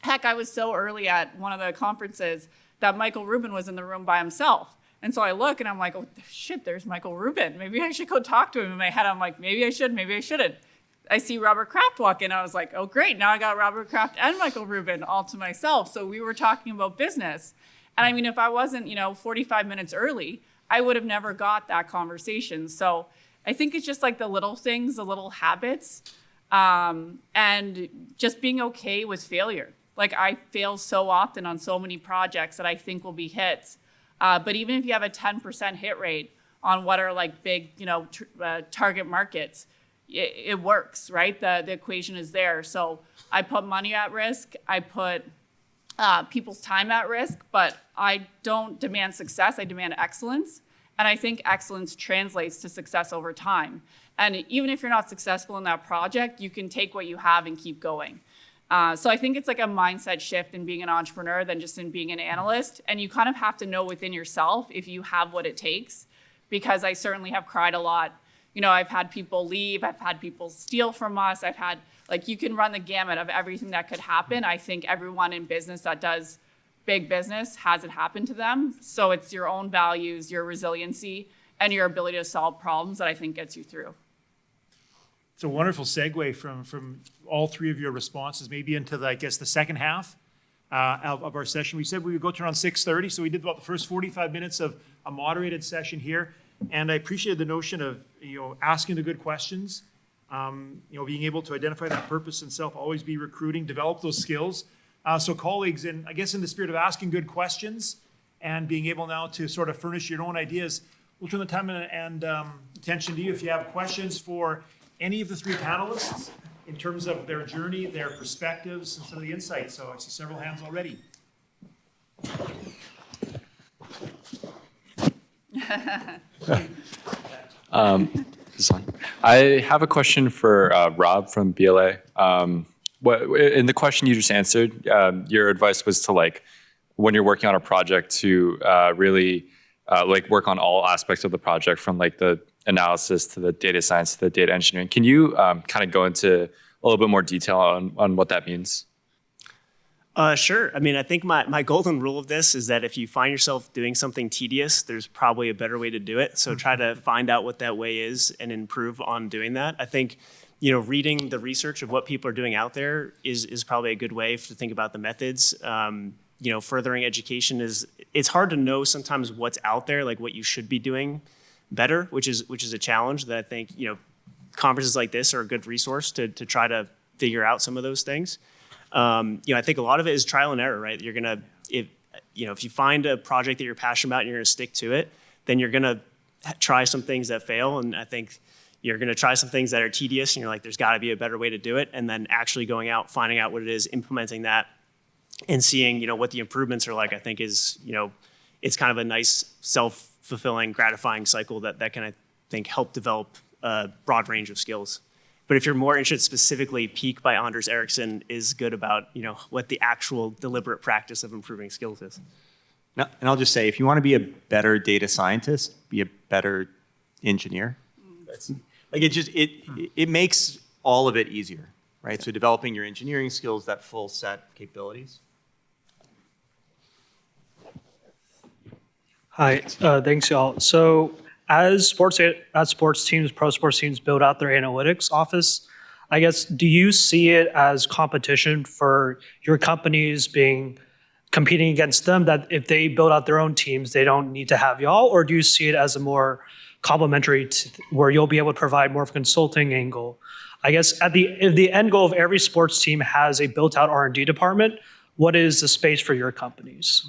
Heck, I was so early at one of the conferences that Michael Rubin was in the room by himself. And so I look and I'm like, oh shit, there's Michael Rubin. Maybe I should go talk to him. In my head, I'm like, maybe I should, maybe I shouldn't. I see Robert Kraft walk in. I was like, oh, great. Now I got Robert Kraft and Michael Rubin all to myself. So we were talking about business. And if I wasn't, 45 minutes early, I would have never got that conversation. So I think it's just the little things, the little habits. And just being okay with failure. Like I fail so often on so many projects that I think will be hits. But even if you have a 10% hit rate on what are like big, target markets, it works, right? The equation is there. So I put money at risk. I put people's time at risk, but I don't demand success. I demand excellence. And I think excellence translates to success over time. And even if you're not successful in that project, you can take what you have and keep going. So I think it's like a mindset shift in being an entrepreneur than just in being an analyst. And you kind of have to know within yourself if you have what it takes, because I certainly have cried a lot. I've had people leave, I've had people steal from us, I've had, you can run the gamut of everything that could happen. I think everyone in business that does big business has it happen to them. So it's your own values, your resiliency, and your ability to solve problems that I think gets you through. It's a wonderful segue from all three of your responses, maybe into the second half of our session. We said we would go to around 6:30, so we did about the first 45 minutes of a moderated session here. And I appreciated the notion of asking the good questions, being able to identify that purpose and self, always be recruiting, develop those skills. So colleagues, and I guess in the spirit of asking good questions and being able now to sort of furnish your own ideas, we'll turn the time and attention to you if you have questions for any of the three panelists in terms of their journey, their perspectives, and some of the insights. So I see several hands already. This on. I have a question for Rob from BLA. In the question you just answered, your advice was to when you're working on a project to really work on all aspects of the project, from the analysis to the data science to the data engineering. Can you kind of go into a little bit more detail on what that means? Sure. I mean, I think my golden rule of this is that if you find yourself doing something tedious, there's probably a better way to do it. So try to find out what that way is and improve on doing that. I think, reading the research of what people are doing out there is probably a good way to think about the methods. Furthering education it's hard to know sometimes what's out there, what you should be doing better, which is a challenge that I think, conferences like this are a good resource to try to figure out some of those things. I think a lot of it is trial and error, right? You're gonna, if you find a project that you're passionate about and you're gonna stick to it, then you're gonna try some things that fail. And I think you're gonna try some things that are tedious and you're there's gotta be a better way to do it. And then actually going out, finding out what it is, implementing that, and seeing, what the improvements are I think is, it's kind of a nice self-fulfilling, gratifying cycle that can, I think, help develop a broad range of skills. But if you're more interested specifically, Peak by Anders Ericsson is good about, what the actual deliberate practice of improving skills is. No, and I'll just say, if you want to be a better data scientist, be a better engineer. It makes all of it easier, right? So developing your engineering skills, that full set of capabilities. Hi, thanks y'all. So as sports teams, pro sports teams build out their analytics office, I guess, do you see it as competition for your companies competing against them, that if they build out their own teams, they don't need to have y'all? Or do you see it as a more complementary where you'll be able to provide more of a consulting angle? I guess if the end goal of every sports team has a built out R&D department, what is the space for your companies?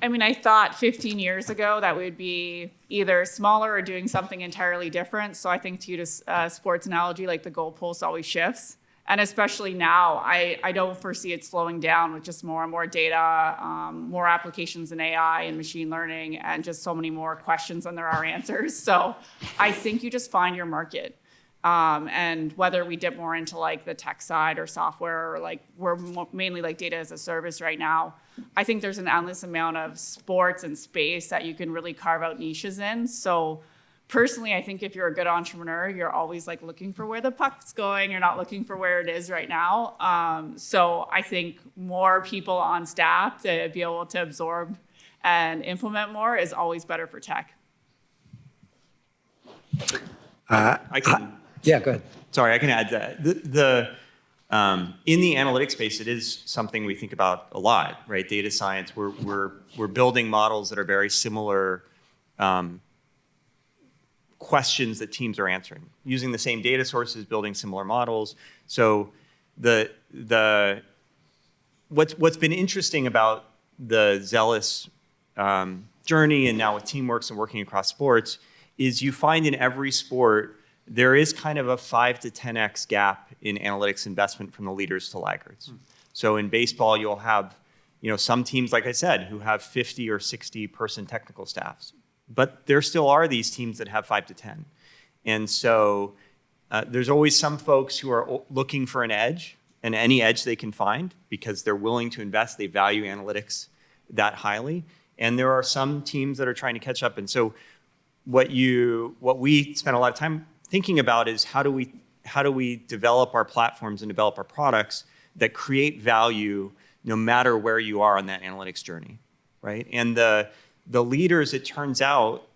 I mean, I thought 15 years ago that we would be either smaller or doing something entirely different. So I think, to use a sports analogy, the goalpost always shifts. And especially now, I don't foresee it slowing down with just more and more data, more applications in AI and machine learning, and just so many more questions than there are answers. So I think you just find your market. And whether we dip more into the tech side or software, or we're mainly data as a service right now, I think there's an endless amount of sports and space that you can really carve out niches in. So personally, I think if you're a good entrepreneur, you're always looking for where the puck's going. You're not looking for where it is right now. So I think more people on staff to be able to absorb and implement more is always better for tech. Yeah, go ahead. Sorry, I can add that. In the analytics space, it is something we think about a lot, right? Data science, we're building models that are very similar questions that teams are answering, using the same data sources, building similar models. So what's been interesting about the Zealous journey, and now with Teamworks and working across sports, is you find in every sport there is kind of a 5 to 10x gap in analytics investment from the leaders to laggards. So in baseball, you'll have some teams, like I said, who have 50 or 60 person technical staffs, but there still are these teams that have 5 to 10. And so there's always some folks who are looking for an edge, and any edge they can find because they're willing to invest, they value analytics that highly. And there are some teams that are trying to catch up. And so what we spend a lot of time thinking about is how do we develop our platforms and develop our products that create value no matter where you are on that analytics journey, right? And the leaders, it turns out,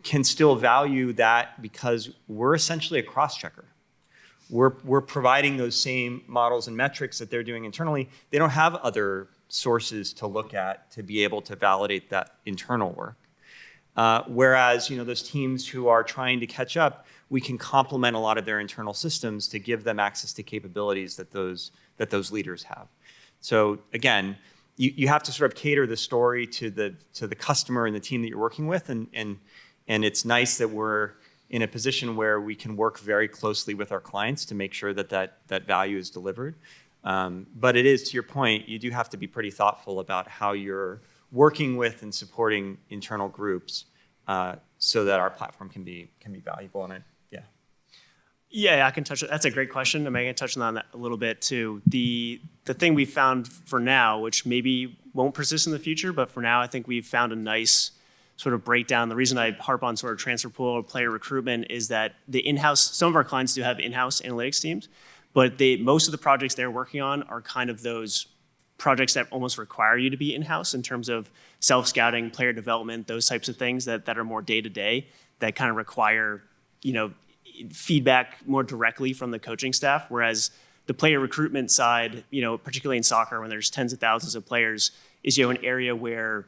can still value that because we're essentially a cross-checker. We're providing those same models and metrics that they're doing internally. They don't have other sources to look at to be able to validate that internal work. Whereas, those teams who are trying to catch up, we can complement a lot of their internal systems to give them access to capabilities that those leaders have. So again, you have to sort of cater the story to the customer and the team that you're working with, and it's nice that we're in a position where we can work very closely with our clients to make sure that value is delivered. But it is, to your point, you do have to be pretty thoughtful about how you're working with and supporting internal groups so that our platform can be valuable. And Yeah, I can touch. That's a great question. I'm going to touch on that a little bit too. The thing we found for now, which maybe won't persist in the future, but for now, I think we've found a nice sort of breakdown. The reason I harp on sort of transfer pool or player recruitment is that some of our clients do have in-house analytics teams, but most of the projects they're working on are kind of those projects that almost require you to be in-house in terms of self-scouting, player development, those types of things that are more day-to-day, that kind of require, feedback more directly from the coaching staff. Whereas the player recruitment side, particularly in soccer, when there's tens of thousands of players, is an area where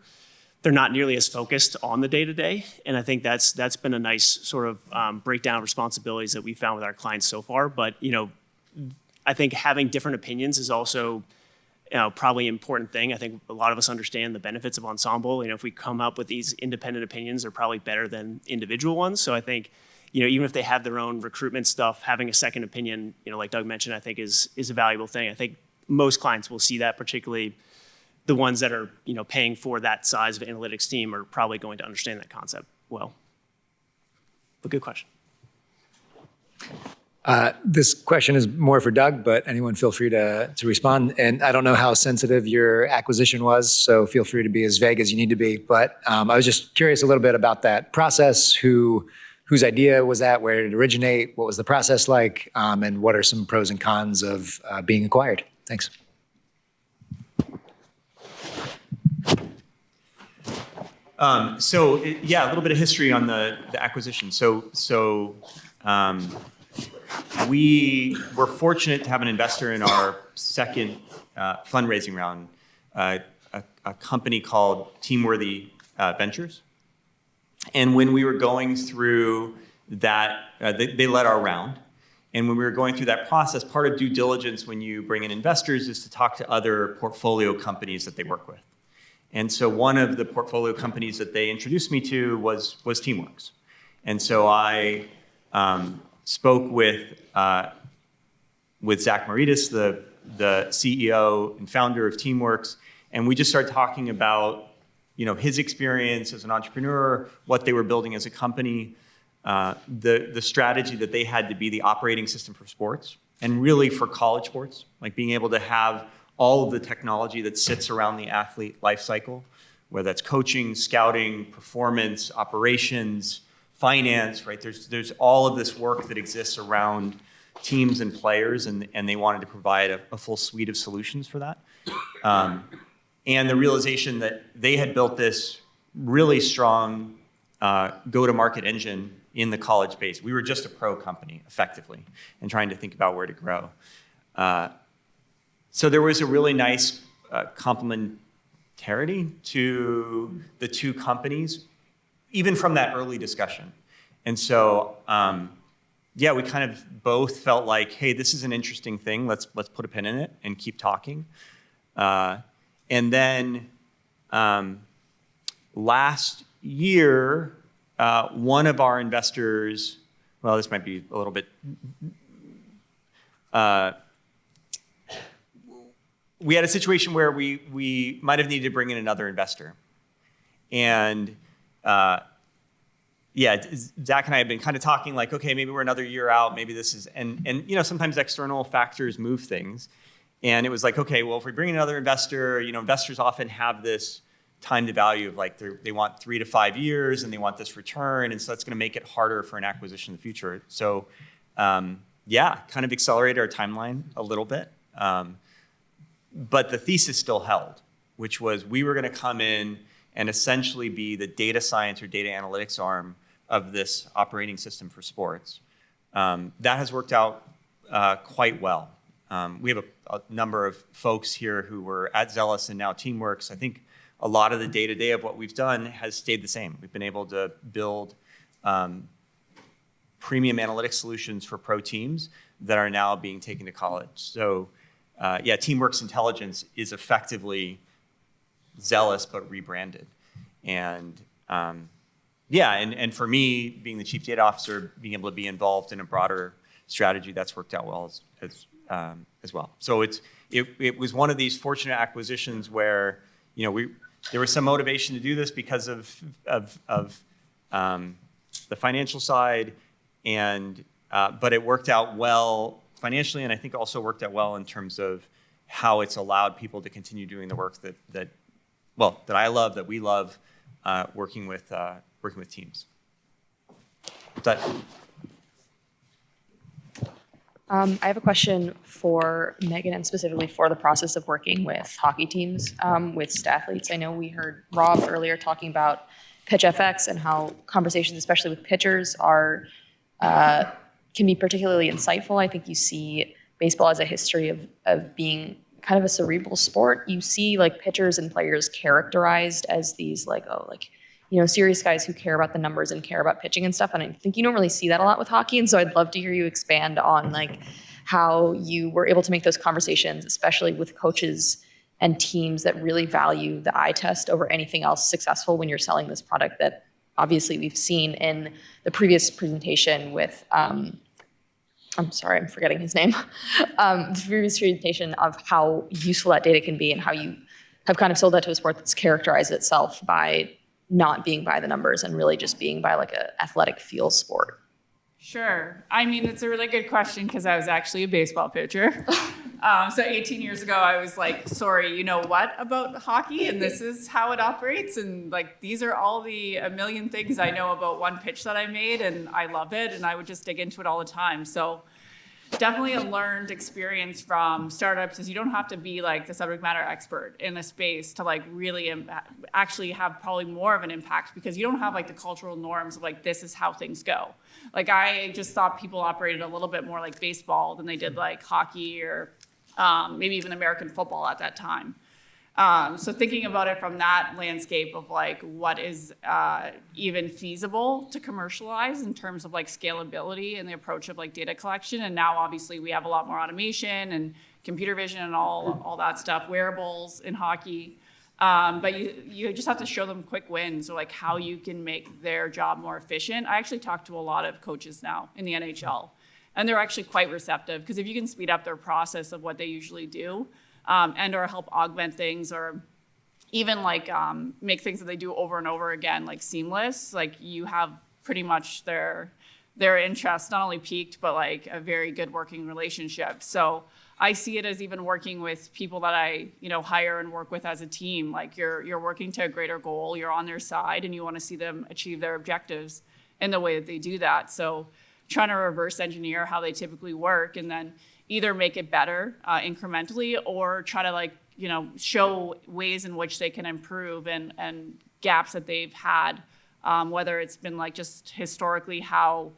they're not nearly as focused on the day-to-day. And I think that's been a nice sort of breakdown of responsibilities that we found with our clients so far. But, I think having different opinions is also probably an important thing. I think a lot of us understand the benefits of ensemble. If we come up with these independent opinions, they're probably better than individual ones. So I think, even if they have their own recruitment stuff, having a second opinion, like Doug mentioned, I think is a valuable thing. I think most clients will see that, particularly the ones that are, paying for that size of analytics team are probably going to understand that concept well. But good question. This question is more for Doug, but anyone feel free to respond. And I don't know how sensitive your acquisition was, so feel free to be as vague as you need to be. But I was just curious a little bit about that process. Whose idea was that? Where did it originate? What was the process like? And what are some pros and cons of being acquired? Thanks. a little bit of history on the acquisition. So we were fortunate to have an investor in our second fundraising round, a company called Teamworthy Ventures. And when we were going through that, they led our round. And when we were going through that process, part of due diligence when you bring in investors is to talk to other portfolio companies that they work with. And so one of the portfolio companies that they introduced me to was Teamworks. And so I spoke with Zach Maritas, the CEO and founder of Teamworks, and we just started talking about his experience as an entrepreneur, what they were building as a company, the strategy that they had to be the operating system for sports, and really for college sports, like being able to have all of the technology that sits around the athlete life cycle, whether that's coaching, scouting, performance, operations, finance, right? There's all of this work that exists around teams and players, and they wanted to provide a full suite of solutions for that. And the realization that they had built this really strong go-to-market engine in the college space. We were just a pro company, effectively, and trying to think about where to grow. So there was a really nice complementarity to the two companies, even from that early discussion. And so, yeah, we kind of both felt like, hey, this is an interesting thing. Let's put a pin in it and keep talking. And then last year, one of our investors, well, this might be a little bit, we had a situation where we might have needed to bring in another investor. And yeah, Zach and I have been kind of talking like, okay, maybe we're another year out, maybe this is, and you know, sometimes external factors move things. And it was like, okay, well, if we bring in another investor, you know, investors often have this time to value of like, they want 3 to 5 years and they want this return. And so that's going to make it harder for an acquisition in the future. So yeah, kind of accelerated our timeline a little bit. But the thesis still held, which was we were going to come in and essentially be the data science or data analytics arm of this operating system for sports. That has worked out quite well. We have a number of folks here who were at Zealous and now Teamworks. I think a lot of the day-to-day of what we've done has stayed the same. We've been able to build premium analytics solutions for pro teams that are now being taken to college. So yeah, Teamworks Intelligence is effectively Zealous but rebranded. And yeah, and for me, being the chief data officer, being able to be involved in a broader strategy, that's worked out well as well. So it was one of these fortunate acquisitions where, you know, there was some motivation to do this because of the financial side, and but it worked out well financially, and I think also worked out well in terms of how it's allowed people to continue doing the work that I love, that we love, working with teams. I have a question for Megan, and specifically for the process of working with hockey teams, with staffletes. I know we heard Rob earlier talking about pitch FX and how conversations, especially with pitchers, can be particularly insightful. I think you see baseball as a history of being kind of a cerebral sport. You see like pitchers and players characterized as these serious guys who care about the numbers and care about pitching and stuff. And I think you don't really see that a lot with hockey. And so I'd love to hear you expand on like how you were able to make those conversations, especially with coaches and teams that really value the eye test over anything else successful when you're selling this product that obviously we've seen in the previous presentation with, I'm sorry, I'm forgetting his name. The previous presentation of how useful that data can be and how you have kind of sold that to a sport that's characterized itself by not being by the numbers and really just being by like a athletic feel sport. Sure. I mean, it's a really good question because I was actually a baseball pitcher. So 18 years ago, I was like, sorry, you know what about hockey? And this is how it operates. And like, these are all a million things I know about one pitch that I made, and I love it. And I would just dig into it all the time. So definitely a learned experience from startups is you don't have to be like the subject matter expert in a space to like really actually have probably more of an impact, because you don't have like the cultural norms of like, this is how things go. Like I just thought people operated a little bit more like baseball than they did like hockey or maybe even American football at that time. So thinking about it from that landscape of like what is even feasible to commercialize in terms of like scalability and the approach of like data collection. And now obviously we have a lot more automation and computer vision and all that stuff, wearables in hockey. But you just have to show them quick wins or like how you can make their job more efficient. I actually talk to a lot of coaches now in the NHL, and they're actually quite receptive, because if you can speed up their process of what they usually do, and or help augment things, or even like make things that they do over and over again like seamless, like you have pretty much their interest not only peaked, but like a very good working relationship. So I see it as even working with people that I hire and work with as a team. Like you're working to a greater goal, you're on their side, and you want to see them achieve their objectives in the way that they do that. So trying to reverse engineer how they typically work, and then either make it better incrementally, or try to like, show ways in which they can improve and gaps that they've had, whether it's been like just historically how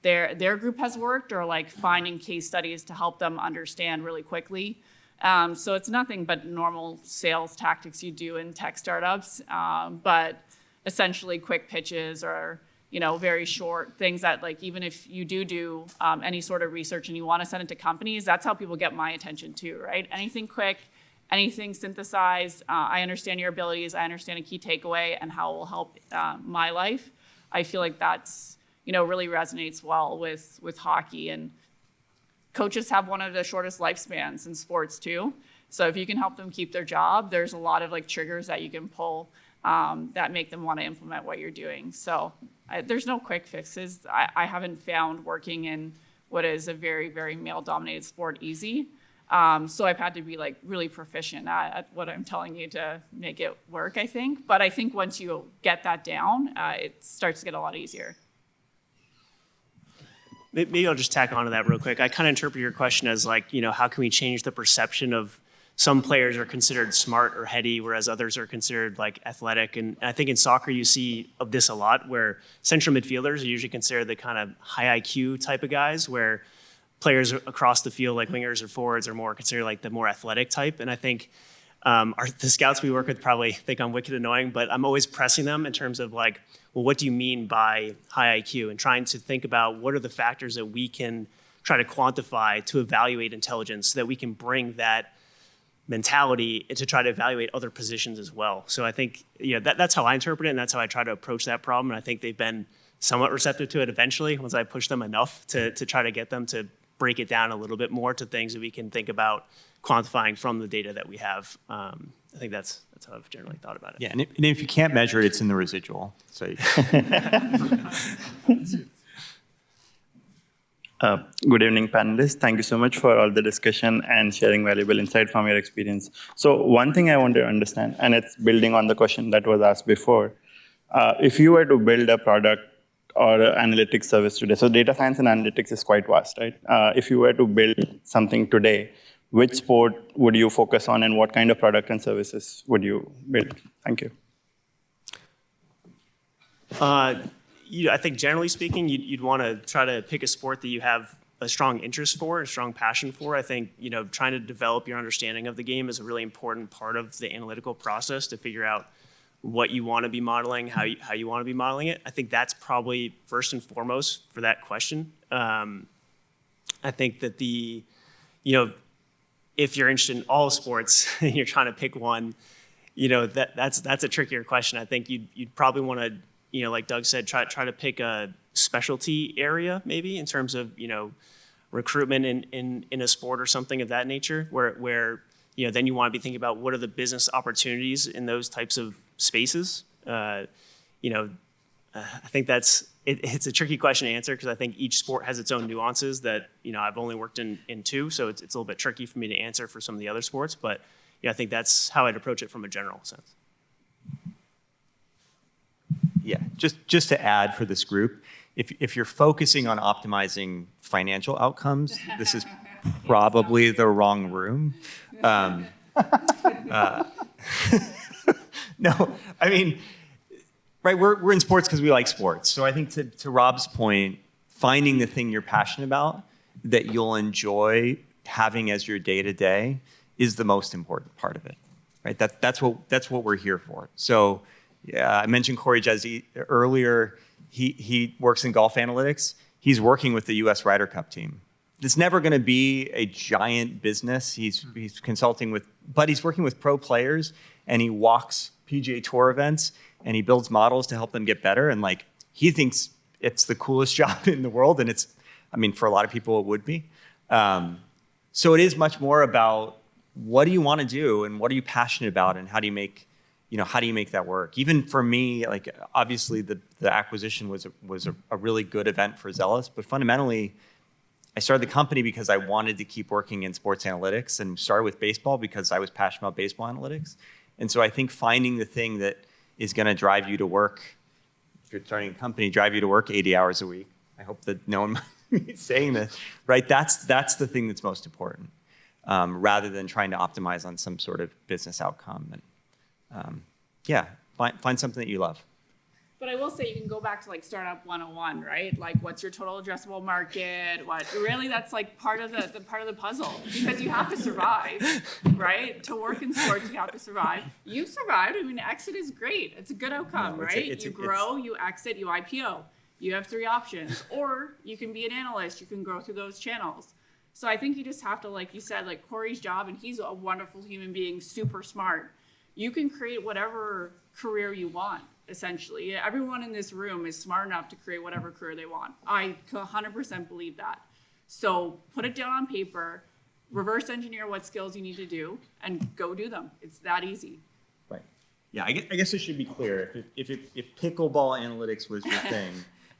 their group has worked, or like finding case studies to help them understand really quickly. So it's nothing but normal sales tactics you do in tech startups, but essentially quick pitches or very short things that like, even if you do any sort of research and you want to send it to companies, that's how people get my attention too, right? Anything quick, anything synthesized. I understand your abilities. I understand a key takeaway and how it will help my life. I feel like that's, really resonates well with hockey, and coaches have one of the shortest lifespans in sports too. So if you can help them keep their job, there's a lot of like triggers that you can pull that make them want to implement what you're doing. So there's no quick fixes. I haven't found working in what is a very, very male-dominated sport easy. So I've had to be like really proficient at what I'm telling you to make it work, I think. But I think once you get that down, it starts to get a lot easier. Maybe I'll just tack onto that real quick. I kind of interpret your question as like, how can we change the perception of some players are considered smart or heady, whereas others are considered like athletic. And I think in soccer you see of this a lot, where central midfielders are usually considered the kind of high IQ type of guys, where players across the field like wingers or forwards are more considered like the more athletic type. And I think the scouts we work with probably think I'm wicked annoying, but I'm always pressing them in terms of like, well, what do you mean by high IQ? And trying to think about what are the factors that we can try to quantify to evaluate intelligence so that we can bring that mentality to try to evaluate other positions as well. So I think that's how I interpret it, and that's how I try to approach that problem. And I think they've been somewhat receptive to it eventually once I push them enough to try to get them to break it down a little bit more to things that we can think about quantifying from the data that we have. I think that's how I've generally thought about it. Yeah, and if you can't measure it, it's in the residual. So. Good evening, panelists. Thank you so much for all the discussion and sharing valuable insight from your experience. So one thing I want to understand, and it's building on the question that was asked before, if you were to build a product or an analytics service today, so data science and analytics is quite vast, right? If you were to build something today, which sport would you focus on, and what kind of product and services would you build? Thank you. I think generally speaking, you'd want to try to pick a sport that you have a strong interest for, a strong passion for. I think, trying to develop your understanding of the game is a really important part of the analytical process to figure out what you want to be modeling, how you want to be modeling it. I think that's probably first and foremost for that question. I think that if you're interested in all sports and you're trying to pick one, that's a trickier question. I think you'd probably want to, like Doug said, try to pick a specialty area maybe in terms of, recruitment in a sport or something of that nature, where then you want to be thinking about what are the business opportunities in those types of spaces. I think it's a tricky question to answer because I think each sport has its own nuances that, I've only worked in two, so it's a little bit tricky for me to answer for some of the other sports, but I think that's how I'd approach it from a general sense. Yeah, just to add for this group, if you're focusing on optimizing financial outcomes, this is probably the wrong room. No, I mean, right, we're in sports because we like sports. So I think to Rob's point, finding the thing you're passionate about that you'll enjoy having as your day-to-day is the most important part of it, right? That's what we're here for. So yeah, I mentioned Corey Jesse earlier. He works in golf analytics. He's working with the U.S. Ryder Cup team. It's never going to be a giant business. He's consulting with, but he's working with pro players, and he walks PGA Tour events, and he builds models to help them get better. And like, he thinks it's the coolest job in the world, and for a lot of people it would be. So it is much more about what do you want to do, and what are you passionate about, and how do you make that work? Even for me, like obviously the acquisition was a really good event for Zealous, but fundamentally, I started the company because I wanted to keep working in sports analytics, and started with baseball because I was passionate about baseball analytics. And so I think finding the thing that is going to drive you to work, if you're starting a company, drive you to work 80 hours a week. I hope that no one might be saying this, right? That's the thing that's most important, rather than trying to optimize on some sort of business outcome. And find something that you love. But I will say you can go back to like Startup 101, right? Like, what's your total addressable market? That's like part of the puzzle, because you have to survive, right? To work in sports, you have to survive. You survived. Exit is great. It's a good outcome, right? You grow, you exit, you IPO. You have 3 options. Or you can be an analyst. You can grow through those channels. So I think you just have to, like you said, like Corey's job, and he's a wonderful human being, super smart. You can create whatever career you want, essentially. Everyone in this room is smart enough to create whatever career they want. I 100% believe that. So put it down on paper, reverse engineer what skills you need to do, and go do them. It's that easy. Right. Yeah, I guess it should be clear. If pickleball analytics was your thing,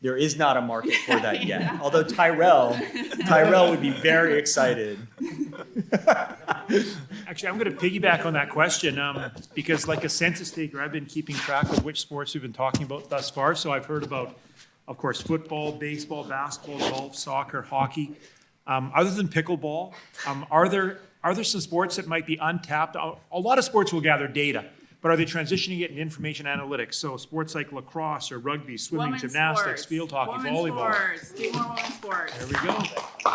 there is not a market for that yet. Yeah. Although Tyrell would be very excited. Actually, I'm going to piggyback on that question because, like a census taker, I've been keeping track of which sports we've been talking about thus far. So I've heard about, of course, football, baseball, basketball, golf, soccer, hockey. Other than pickleball, are there some sports that might be untapped? A lot of sports will gather data, but are they transitioning it in information analytics? So sports like lacrosse or rugby, swimming, Women's gymnastics, sports, field hockey, women's volleyball. Sports, do more women's sports. There we go.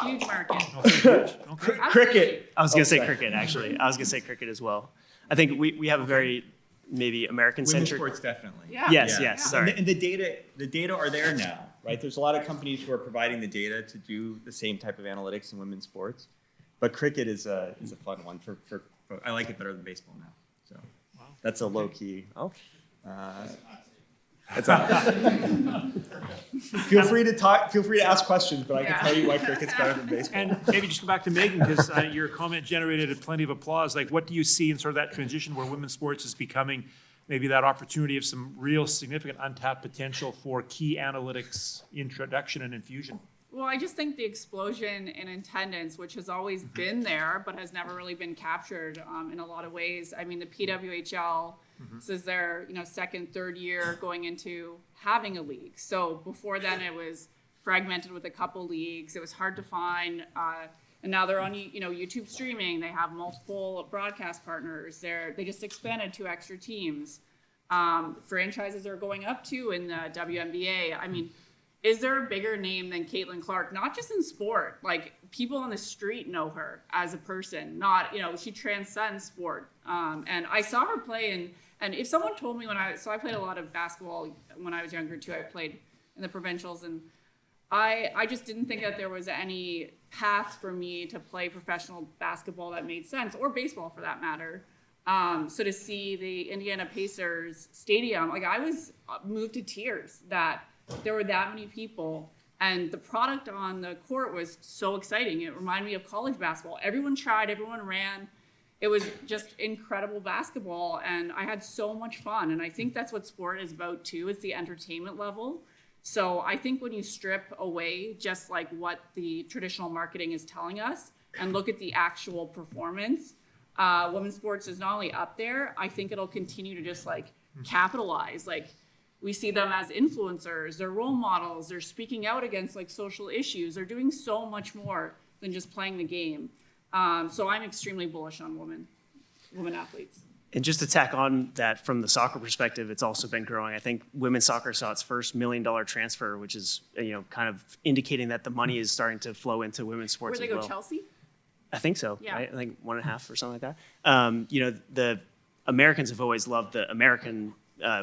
Huge market. Okay. Cricket. I was going to say sorry. cricket, actually. I was going to say cricket as well. I think we have a very maybe Women's American-centric. sports, definitely. Yeah. Yes, Yeah. sorry. And the data are there now, right? There's a lot of companies who are providing the data to do the same type of analytics in women's sports. But cricket is a fun one for I like it better than baseball now. So that's a low key. Oh. Feel free to talk. Feel free to ask questions, but I can tell you why cricket's better than baseball. And maybe just go back to Meghan, because your comment generated plenty of applause. Like, what do you see in sort of that transition where women's sports is becoming maybe that opportunity of some real significant untapped potential for key analytics introduction and infusion? Well, I just think the explosion in attendance, which has always been there, but has never really been captured in a lot of ways. I mean, the PWHL says they're second, third year going into having a league. So before then, it was fragmented with a couple leagues. It was hard to find, and now they're on YouTube streaming. They have multiple broadcast partners. They just expanded 2 extra teams. Franchises are going up too in the WNBA. I mean, is there a bigger name than Caitlin Clark? Not just in sport. Like, people on the street know her as a person. Not, she transcends sport. And I saw her play, and if someone told me I played a lot of basketball when I was younger too. I played in the provincials, and I just didn't think that there was any path for me to play professional basketball that made sense, or baseball for that matter. So to see the Indiana Pacers stadium, like, I was moved to tears that there were that many people, and the product on the court was so exciting. It reminded me of college basketball. Everyone tried, everyone ran. It was just incredible basketball, and I had so much fun. And I think that's what sport is about too. It's the entertainment level. So I think when you strip away just like what the traditional marketing is telling us and look at the actual performance, women's sports is not only up there, I think it'll continue to just like capitalize. Like, we see them as influencers, they're role models, they're speaking out against like social issues, they're doing so much more than just playing the game. So I'm extremely bullish on women athletes. And just to tack on that from the soccer perspective, it's also been growing. I think women's soccer saw its first $1 million transfer, which is kind of indicating that the money is starting to flow into women's sports Where as they well. go, Chelsea? I think so. Yeah. Right? I think 1.5 or something like that. The Americans have always loved the American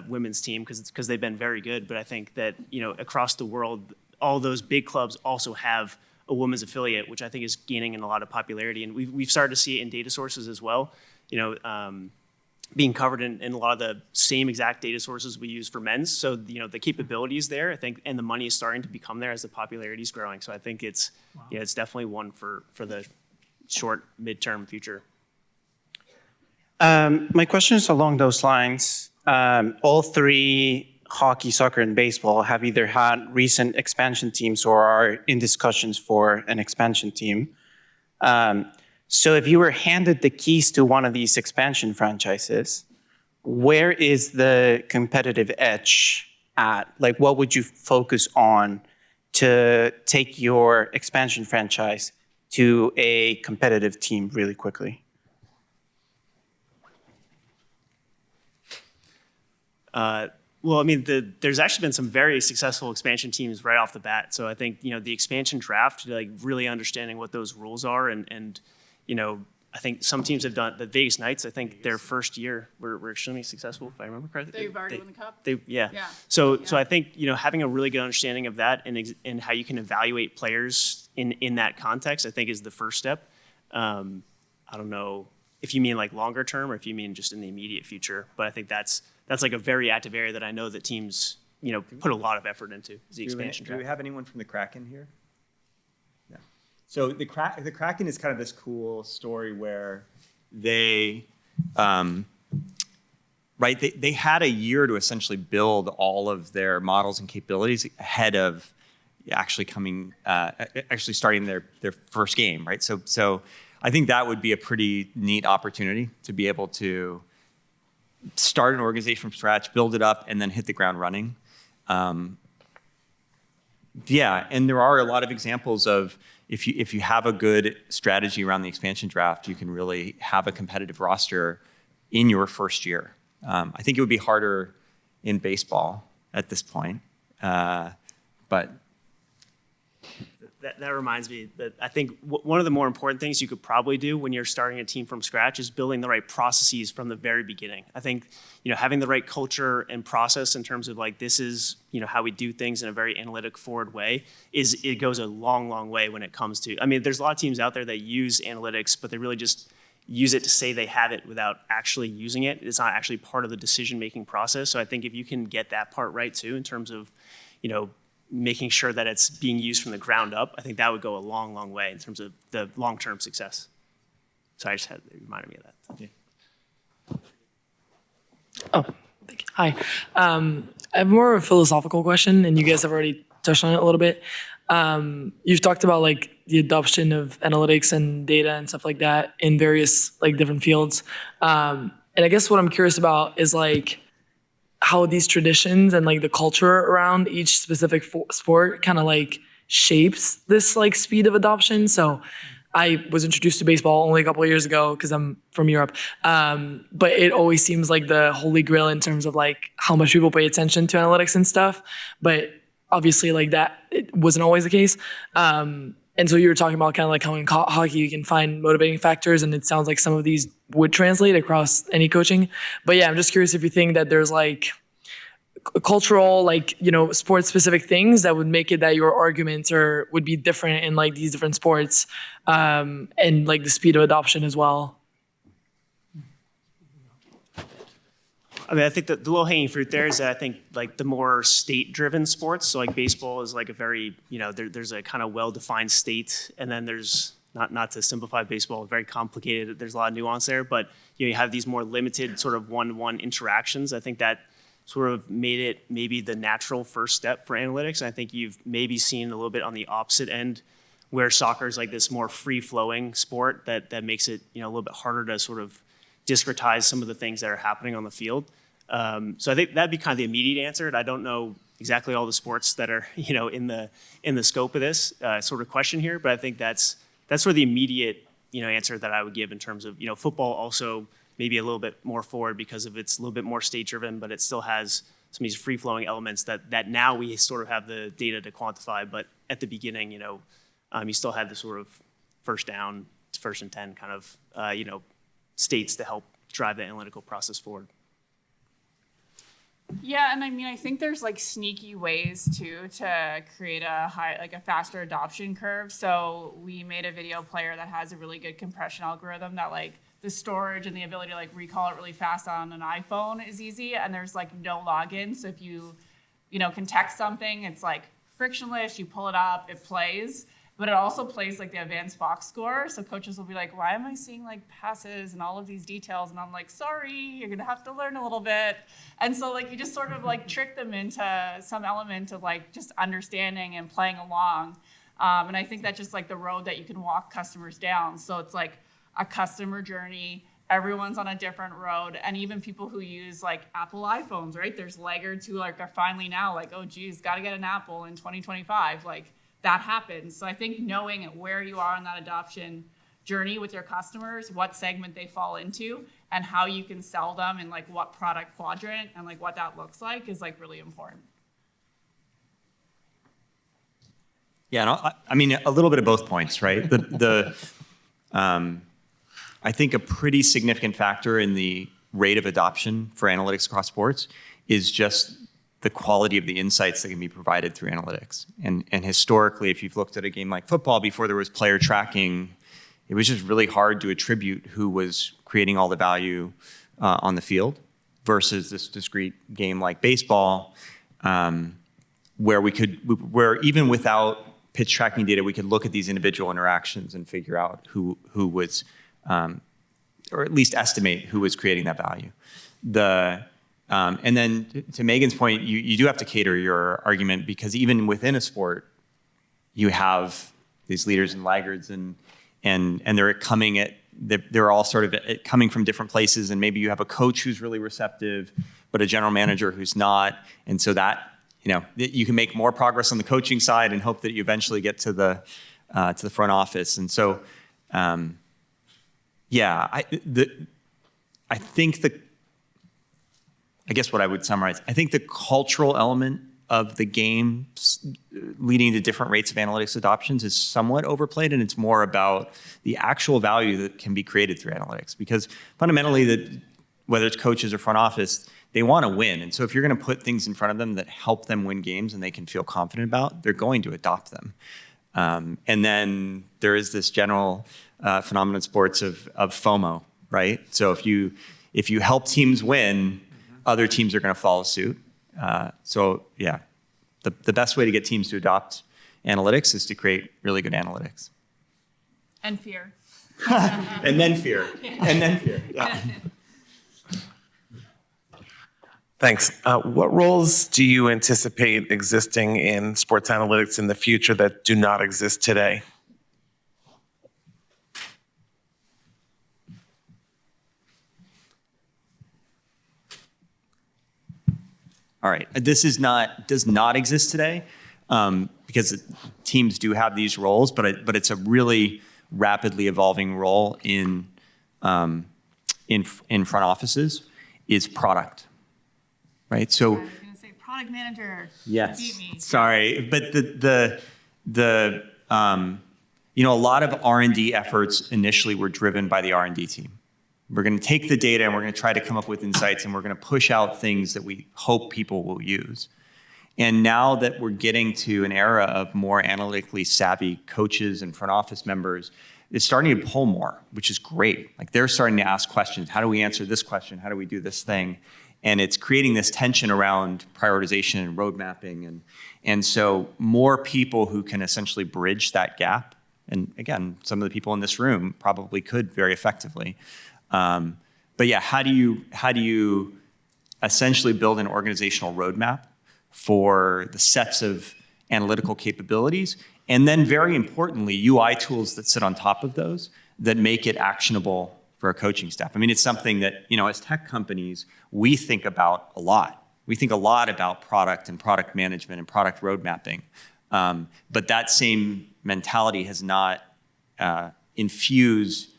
women's team because they've been very good. But I think that across the world, all those big clubs also have a women's affiliate, which I think is gaining in a lot of popularity. And we've started to see it in data sources as well. Being covered in a lot of the same exact data sources we use for men's. So the capability is there, I think, and the money is starting to become there as the popularity is growing. So I think it's it's definitely one for the short midterm future. My question is along those lines. All 3, hockey, soccer, and baseball, have either had recent expansion teams or are in discussions for an expansion team. So if you were handed the keys to one of these expansion franchises, where is the competitive edge at? Like, what would you focus on to take your expansion franchise to a competitive team really quickly? Well, I mean, there's actually been some very successful expansion teams right off the bat. So I think the expansion draft, like really understanding what those rules are, and I think some teams have done the Vegas Knights. I think their first year were extremely successful, if I remember correctly. They've already won the cup. Yeah. Yeah. So I think having a really good understanding of that and how you can evaluate players in that context, I think is the first step. I don't know if you mean like longer term or if you mean just in the immediate future, but I think that's like a very active area that I know that teams put a lot of effort into. Is the expansion Do we draft. have anyone from the Kraken here? No. So the Kraken is kind of this cool story where they, they had a year to essentially build all of their models and capabilities ahead of actually starting their first game, right? So I think that would be a pretty neat opportunity to be able to start an organization from scratch, build it up, and then hit the ground running. Yeah, and there are a lot of examples of if you have a good strategy around the expansion draft, you can really have a competitive roster in your first year. I think it would be harder in baseball at this point, but That reminds me that I think one of the more important things you could probably do when you're starting a team from scratch is building the right processes from the very beginning. I think, having the right culture and process in terms of like, this is, how we do things in a very analytic forward way it goes a long, long way when it comes to, there's a lot of teams out there that use analytics, but they really just use it to say they have it without actually using it. It's not actually part of the decision-making process. So I think if you can get that part right too, in terms of, making sure that it's being used from the ground up, I think that would go a long, long way in terms of the long-term success. So it reminded me of that. Yeah. Oh, thank you. Hi. I have more of a philosophical question, and you guys have already touched on it a little bit. You've talked about like the adoption of analytics and data and stuff like that in various like different fields. And I guess what I'm curious about is like how these traditions and like the culture around each specific sport kind of like shapes this like speed of adoption. So I was introduced to baseball only a couple of years ago because I'm from Europe. But it always seems like the holy grail in terms of like how much people pay attention to analytics and stuff. But obviously like that, it wasn't always the case. And so you were talking about kind of like how in hockey you can find motivating factors, and it sounds like some of these would translate across any coaching. But yeah, I'm just curious if you think that there's like cultural, like, sports specific things that would make it that your arguments would be different in like these different sports, and like the speed of adoption as well. I think the low-hanging fruit there is that I think like the more state-driven sports, so like baseball is like a very, there's a kind of well-defined state, and then there's, not to simplify baseball, very complicated, there's a lot of nuance there, but you have these more limited sort of one-to-one interactions. I think that sort of made it maybe the natural first step for analytics. And I think you've maybe seen a little bit on the opposite end where soccer is like this more free-flowing sport that makes it, a little bit harder to sort of discretize some of the things that are happening on the field. So I think that'd be kind of the immediate answer. And I don't know exactly all the sports that are, in the scope of this sort of question here, but I think that's sort of the immediate, answer that I would give in terms of, football also maybe a little bit more forward because of it's a little bit more state-driven, but it still has some of these free-flowing elements that now we sort of have the data to quantify. But at the beginning, you still had the sort of first down, first and 10 kind of, states to help drive the analytical process forward. Yeah, and I think there's like sneaky ways too to create a faster adoption curve. So we made a video player that has a really good compression algorithm that like the storage and the ability to like recall it really fast on an iPhone is easy, and there's like no login. So if you can text something, it's like frictionless, you pull it up, it plays. But it also plays like the advanced box score. So coaches will be like, why am I seeing like passes and all of these details? And I'm like, sorry, you're gonna have to learn a little bit. And so like you just sort of like trick them into some element of like just understanding and playing along. And I think that's just like the road that you can walk customers down. So it's like a customer journey. Everyone's on a different road. And even people who use like Apple iPhones, right? There's laggards who like are finally now like, oh geez, gotta get an Apple in 2025. Like, that happens. So I think knowing where you are on that adoption journey with your customers, what segment they fall into, and how you can sell them and like what product quadrant and like what that looks like is like really important. Yeah, I mean a little bit of both points, right? I think a pretty significant factor in the rate of adoption for analytics across sports is just the quality of the insights that can be provided through analytics. And historically, if you've looked at a game like football, before there was player tracking, it was just really hard to attribute who was creating all the value on the field versus this discrete game like baseball, where even without pitch tracking data, we could look at these individual interactions and figure out who was, or at least estimate who was creating that value. And then to Megan's point, you do have to cater your argument, because even within a sport, you have these leaders and laggards, and they're all sort of coming from different places, and maybe you have a coach who's really receptive, but a general manager who's not, and so that, you can make more progress on the coaching side and hope that you eventually get to the front office. And so, I guess what I would summarize, I think the cultural element of the game leading to different rates of analytics adoptions is somewhat overplayed, and it's more about the actual value that can be created through analytics. Because fundamentally, whether it's coaches or front office, they want to win. And so if you're going to put things in front of them that help them win games and they can feel confident about, they're going to adopt them. And then there is this general phenomenon in sports of FOMO, right? So if you help teams win, other teams are going to follow suit. The best way to get teams to adopt analytics is to create really good analytics. And fear. And then fear. And then fear. Yeah. Thanks. What roles do you anticipate existing in sports analytics in the future that do not exist today? All right. This does not exist today, because teams do have these roles, but it's a really rapidly evolving role in front offices is product. Right. So I was going to say product manager. Yes. Beat me. Sorry, but a lot of R&D efforts initially were driven by the R&D team. We're going to take the data and we're going to try to come up with insights, and we're going to push out things that we hope people will use. And now that we're getting to an era of more analytically savvy coaches and front office members, it's starting to pull more, which is great. Like, they're starting to ask questions. How do we answer this question? How do we do this thing? And it's creating this tension around prioritization and road mapping. And so more people who can essentially bridge that gap. And again, some of the people in this room probably could very effectively. How do you essentially build an organizational roadmap for the sets of analytical capabilities? And then very importantly, UI tools that sit on top of those that make it actionable for our coaching staff. I mean, it's something that, as tech companies, we think about a lot. We think a lot about product and product management and product road mapping. But that same mentality has not infused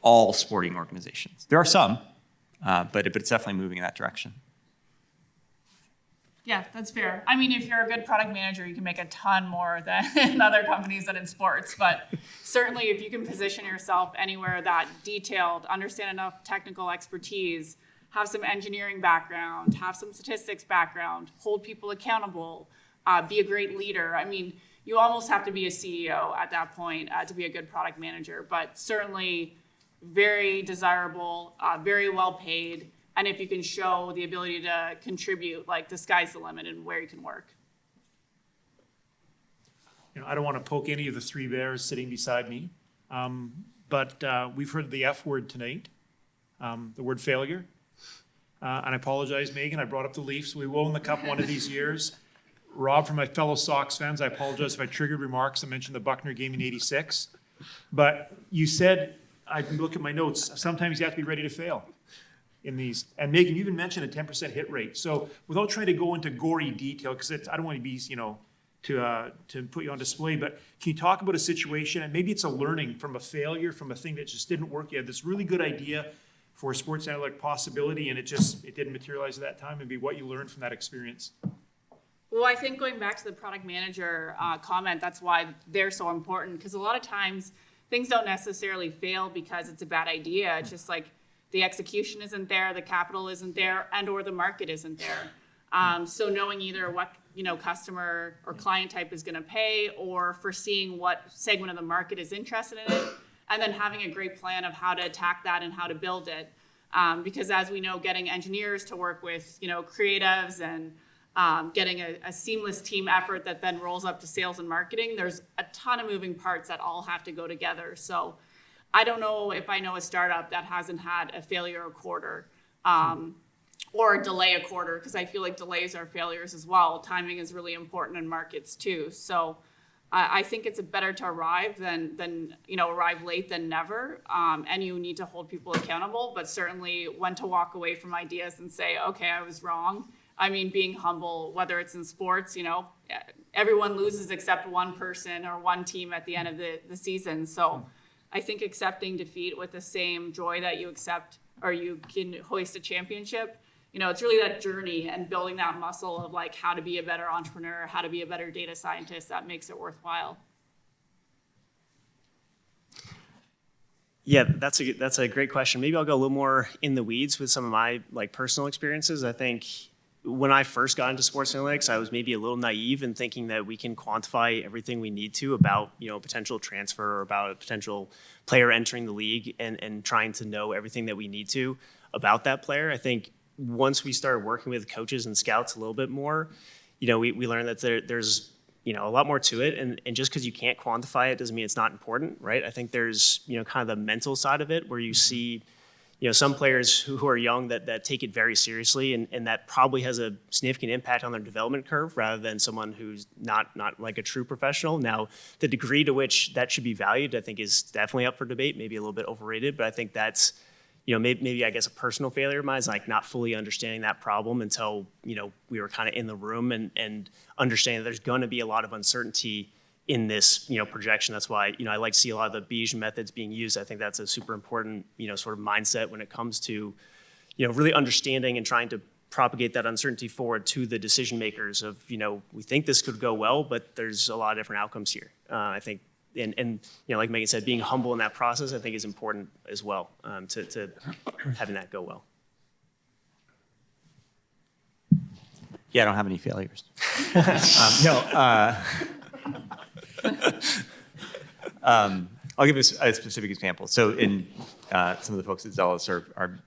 all sporting organizations. There are some, but it's definitely moving in that direction. Yeah, that's fair. I mean, if you're a good product manager, you can make a ton more than in other companies than in sports. But certainly if you can position yourself anywhere that detailed, understand enough technical expertise, have some engineering background, have some statistics background, hold people accountable, be a great leader. I mean, you almost have to be a CEO at that point to be a good product manager, but certainly very desirable, very well paid. And if you can show the ability to contribute, like, the sky's the limit and where you can work. I don't want to poke any of the three bears sitting beside me, but we've heard the F word tonight, the word failure. And I apologize, Megan, I brought up the Leafs. We will win the Cup one of these years. Rob, for my fellow Sox fans, I apologize if I triggered remarks. I mentioned the Buckner game in '86. But you said, I can look at my notes, sometimes you have to be ready to fail in these. And Megan, you even mentioned a 10% hit rate. So without trying to go into gory detail, because I don't want to be, to put you on display, but can you talk about a situation, and maybe it's a learning from a failure, from a thing that just didn't work? You had this really good idea for a sports analytic possibility, and it didn't materialize at that time, and be what you learned from that experience. Well, I think going back to the product manager comment, that's why they're so important, because a lot of times things don't necessarily fail because it's a bad idea. It's just like the execution isn't there, the capital isn't there, and or the market isn't there. So knowing either what customer or client type is going to pay, or foreseeing what segment of the market is interested in it, and then having a great plan of how to attack that and how to build it. Because as we know, getting engineers to work with creatives and getting a seamless team effort that then rolls up to sales and marketing, there's a ton of moving parts that all have to go together. So I don't know if I know a startup that hasn't had a failure a quarter. Or delay a quarter, because I feel like delays are failures as well. Timing is really important in markets too. So I think it's better to arrive than arrive late than never. And you need to hold people accountable, but certainly when to walk away from ideas and say, okay, I was wrong. I mean, being humble, whether it's in sports, everyone loses except one person or one team at the end of the season. So I think accepting defeat with the same joy that you accept or you can hoist a championship, it's really that journey and building that muscle of like how to be a better entrepreneur, how to be a better data scientist that makes it worthwhile. Yeah, that's a great question. Maybe I'll go a little more in the weeds with some of my personal experiences. I think when I first got into sports analytics, I was maybe a little naive in thinking that we can quantify everything we need to about a potential transfer or about a potential player entering the league and trying to know everything that we need to about that player. I think once we started working with coaches and scouts a little bit more, we learned that there's a lot more to it. And just because you can't quantify it doesn't mean it's not important, right? I think there's, kind of the mental side of it where you see, some players who are young that take it very seriously and that probably has a significant impact on their development curve rather than someone who's not like a true professional. Now, the degree to which that should be valued, I think is definitely up for debate, maybe a little bit overrated, but I think that's, maybe I guess a personal failure of mine is like not fully understanding that problem until, we were kind of in the room and understanding that there's going to be a lot of uncertainty in this, projection. That's why, I like to see a lot of the Bayesian methods being used. I think that's a super important, sort of mindset when it comes to, really understanding and trying to propagate that uncertainty forward to the decision makers of, we think this could go well, but there's a lot of different outcomes here. I think, and like Megan said, being humble in that process, I think is important as well, to having that go well. Yeah, I don't have any failures. I'll give a specific example. So in some of the folks at Zealous are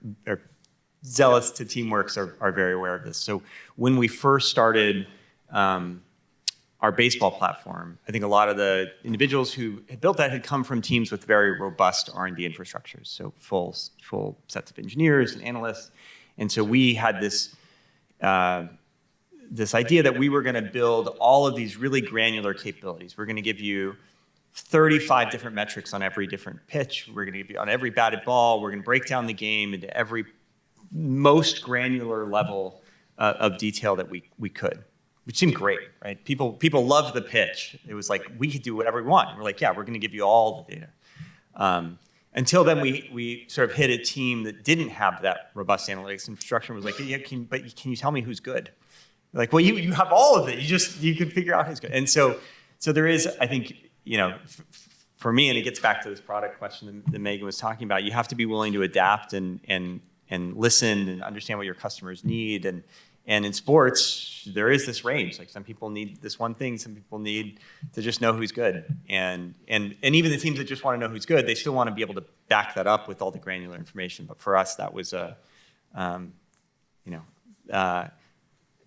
zealous to Teamworks are very aware of this. So when we first started our baseball platform, I think a lot of the individuals who had built that had come from teams with very robust R&D infrastructures, so full sets of engineers and analysts. And so we had this idea that we were going to build all of these really granular capabilities. We're going to give you 35 different metrics on every different pitch. We're going to give you on every batted ball. We're going to break down the game into every most granular level of detail that we could, which seemed great, right? People loved the pitch. It was like, we could do whatever we want. We're like, yeah, we're going to give you all the data. Until then, we sort of hit a team that didn't have that robust analytics infrastructure. And was like, yeah, can you tell me who's good? Like, well, you have all of it. You can figure out who's good. And so there is, I think, for me, and it gets back to this product question that Megan was talking about, you have to be willing to adapt and listen and understand what your customers need. And in sports, there is this range. Like some people need this one thing, some people need to just know who's good. And even the teams that just want to know who's good, they still want to be able to back that up with all the granular information. But for us, that was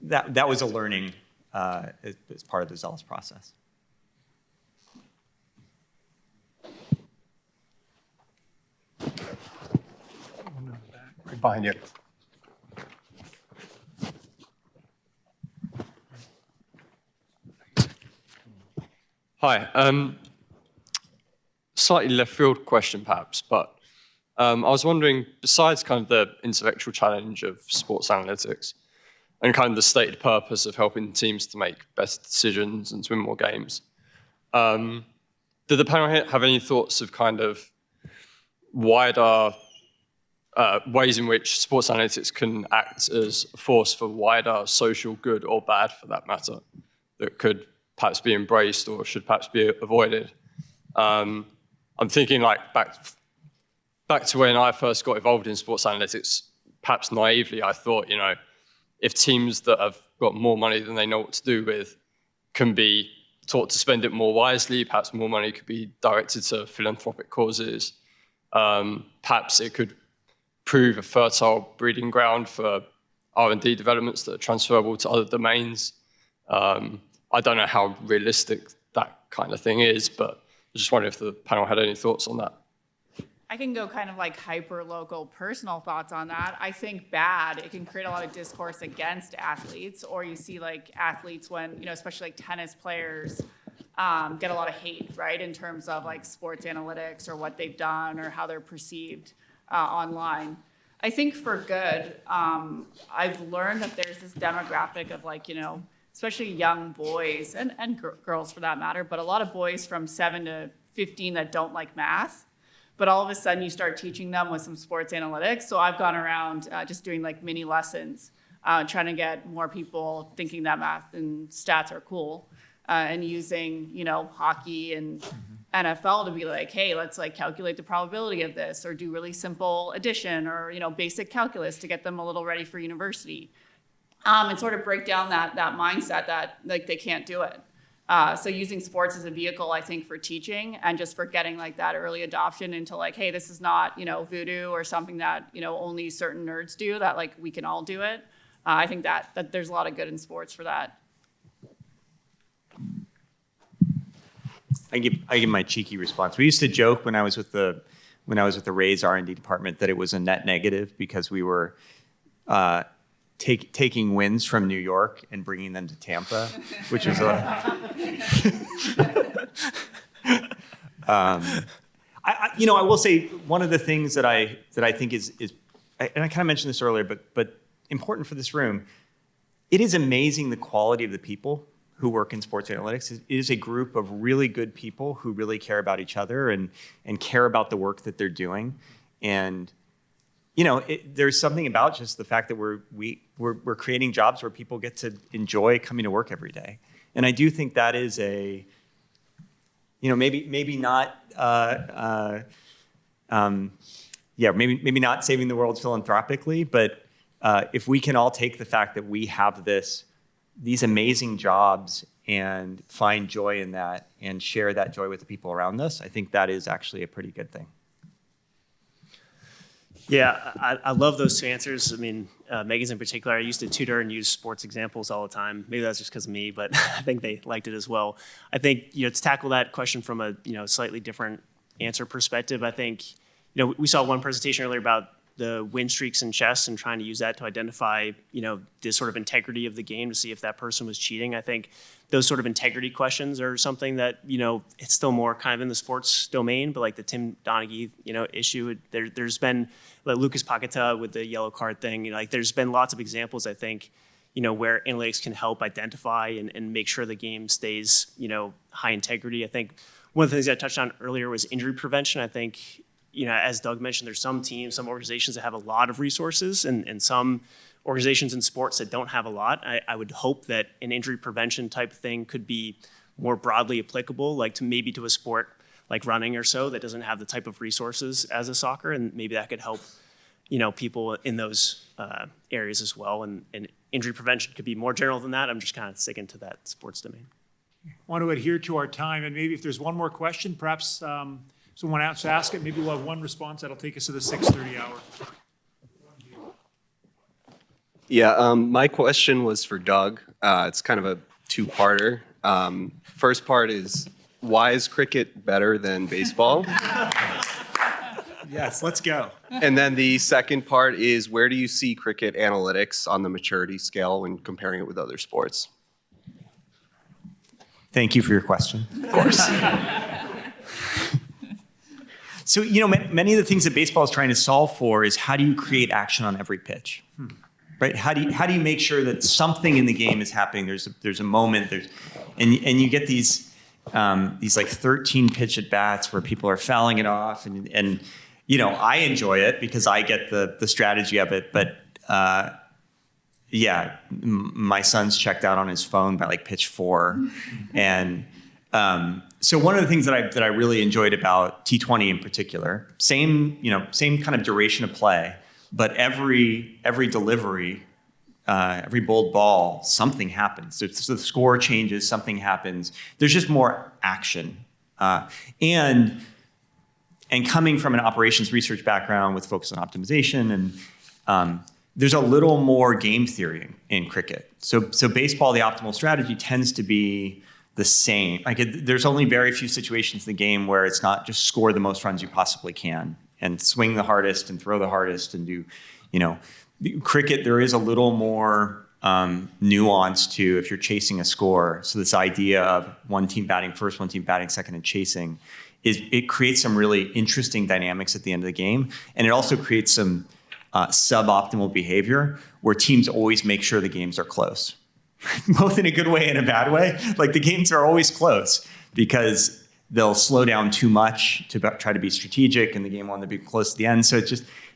that was a learning as part of the Zealous process. Right behind you. Hi. Slightly left field question perhaps, but I was wondering, besides kind of the intellectual challenge of sports analytics and kind of the stated purpose of helping teams to make best decisions and to win more games, did the panel have any thoughts of kind of wider ways in which sports analytics can act as a force for wider social good or bad, for that matter, that could perhaps be embraced or should perhaps be avoided? I'm thinking like back to when I first got involved in sports analytics, perhaps naively, I thought, if teams that have got more money than they know what to do with can be taught to spend it more wisely, perhaps more money could be directed to philanthropic causes. Perhaps it could prove a fertile breeding ground for R&D developments that are transferable to other domains. I don't know how realistic that kind of thing is, but I just wonder if the panel had any thoughts on that. I can go kind of like hyper-local personal thoughts on that. I think bad. It can create a lot of discourse against athletes, or you see like athletes when, especially like tennis players get a lot of hate, right? In terms of like sports analytics or what they've done or how they're perceived online. I think for good, I've learned that there's this demographic of like, especially young boys and girls for that matter, but a lot of boys from 7 to 15 that don't like math. But all of a sudden you start teaching them with some sports analytics. So I've gone around just doing like mini lessons, trying to get more people thinking that math and stats are cool, and using, hockey and NFL to be like, hey, let's like calculate the probability of this, or do really simple addition, or, basic calculus to get them a little ready for university. And sort of break down that mindset that like they can't do it. So using sports as a vehicle, I think, for teaching and just for getting like that early adoption into like, hey, this is not, voodoo or something that, only certain nerds do, that like we can all do it. I think that there's a lot of good in sports for that. I give my cheeky response. We used to joke when I was with the Rays R&D department that it was a net negative because we were taking wins from New York and bringing them to Tampa, which was I will say one of the things that I think is and I kind of mentioned this earlier, but important for this room, it is amazing the quality of the people who work in sports analytics. It is a group of really good people who really care about each other and care about the work that they're doing. And there's something about just the fact that we're creating jobs where people get to enjoy coming to work every day. And I do think that is maybe not maybe not saving the world philanthropically, but if we can all take the fact that we have these amazing jobs and find joy in that and share that joy with the people around us, I think that is actually a pretty good thing. Yeah, I love those two answers. I mean, Megan's in particular, I used to tutor and use sports examples all the time. Maybe that's just because of me, but I think they liked it as well. I think, to tackle that question from a, slightly different answer perspective, I think, we saw one presentation earlier about the win streaks in chess and trying to use that to identify, this sort of integrity of the game to see if that person was cheating. I think those sort of integrity questions are something that, it's still more kind of in the sports domain, but like the Tim Donaghy, issue, there's been like Lucas Paqueta with the yellow card thing, like there's been lots of examples, I think, where analytics can help identify and make sure the game stays, high integrity. I think one of the things I touched on earlier was injury prevention. I think, as Doug mentioned, there's some teams, some organizations that have a lot of resources and some organizations in sports that don't have a lot. I would hope that an injury prevention type thing could be more broadly applicable, like to a sport like running or so that doesn't have the type of resources as a soccer, and maybe that could help, people in those areas as well. And injury prevention could be more general than that. I'm just kind of sticking to that sports domain. I want to adhere to our time, and maybe if there's one more question, perhaps someone else ask it. Maybe we'll have one response that'll take us to the 6:30 hour. Yeah, my question was for Doug. It's kind of a two-parter. First part is, why is cricket better than baseball? Yes, let's go. And then the second part is, where do you see cricket analytics on the maturity scale when comparing it with other sports? Thank you for your question. Of course. So, many of the things that baseball is trying to solve for is how do you create action on every pitch? Right? How do you make sure that something in the game is happening? There's a moment. And you get these like 13 pitch at bats where people are fouling it off, and I enjoy it because I get the strategy of it. But my son's checked out on his phone by like pitch 4, and So one of the things that I really enjoyed about T20 in particular, same kind of duration of play, but every delivery, every bowled ball, something happens. So the score changes, something happens. There's just more action. And coming from an operations research background with focus on optimization, and there's a little more game theory in cricket. So baseball, the optimal strategy tends to be the same. There's only very few situations in the game where it's not just score the most runs you possibly can and swing the hardest and throw the hardest and do, cricket, there is a little more nuance to if you're chasing a score. So this idea of one team batting first, one team batting second and chasing, it creates some really interesting dynamics at the end of the game. And it also creates some suboptimal behavior where teams always make sure the games are close. Both in a good way and a bad way. Like the games are always close because they'll slow down too much to try to be strategic and the game will be close to the end. So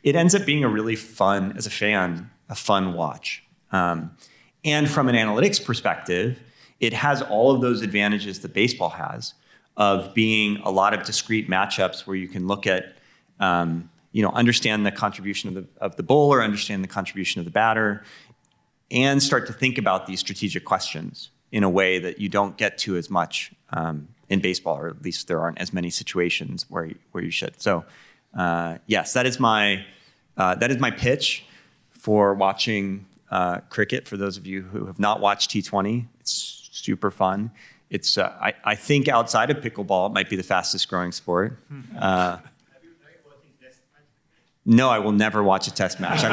it ends up being a really fun, as a fan, a fun watch. And from an analytics perspective, it has all of those advantages that baseball has of being a lot of discrete matchups where you can look at, understand the contribution of the bowler, understand the contribution of the batter, and start to think about these strategic questions in a way that you don't get to as much in baseball, or at least there aren't as many situations where you should. So yes, that is my pitch for watching cricket. For those of you who have not watched T20, it's super fun. It's I think outside of pickleball, it might be the fastest growing sport. No, I will never watch a test match.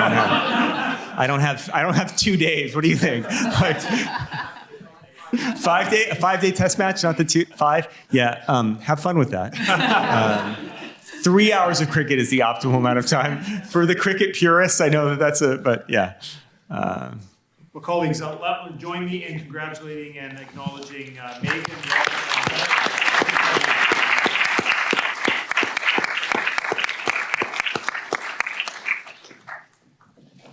I don't have 2 days. What do you think? Like, 5 day test match, not the 5? Yeah, have fun with that. 3 hours of cricket is the optimal amount of time. For the cricket purists, I know but yeah. Well, colleagues, join me in congratulating and acknowledging Meghan.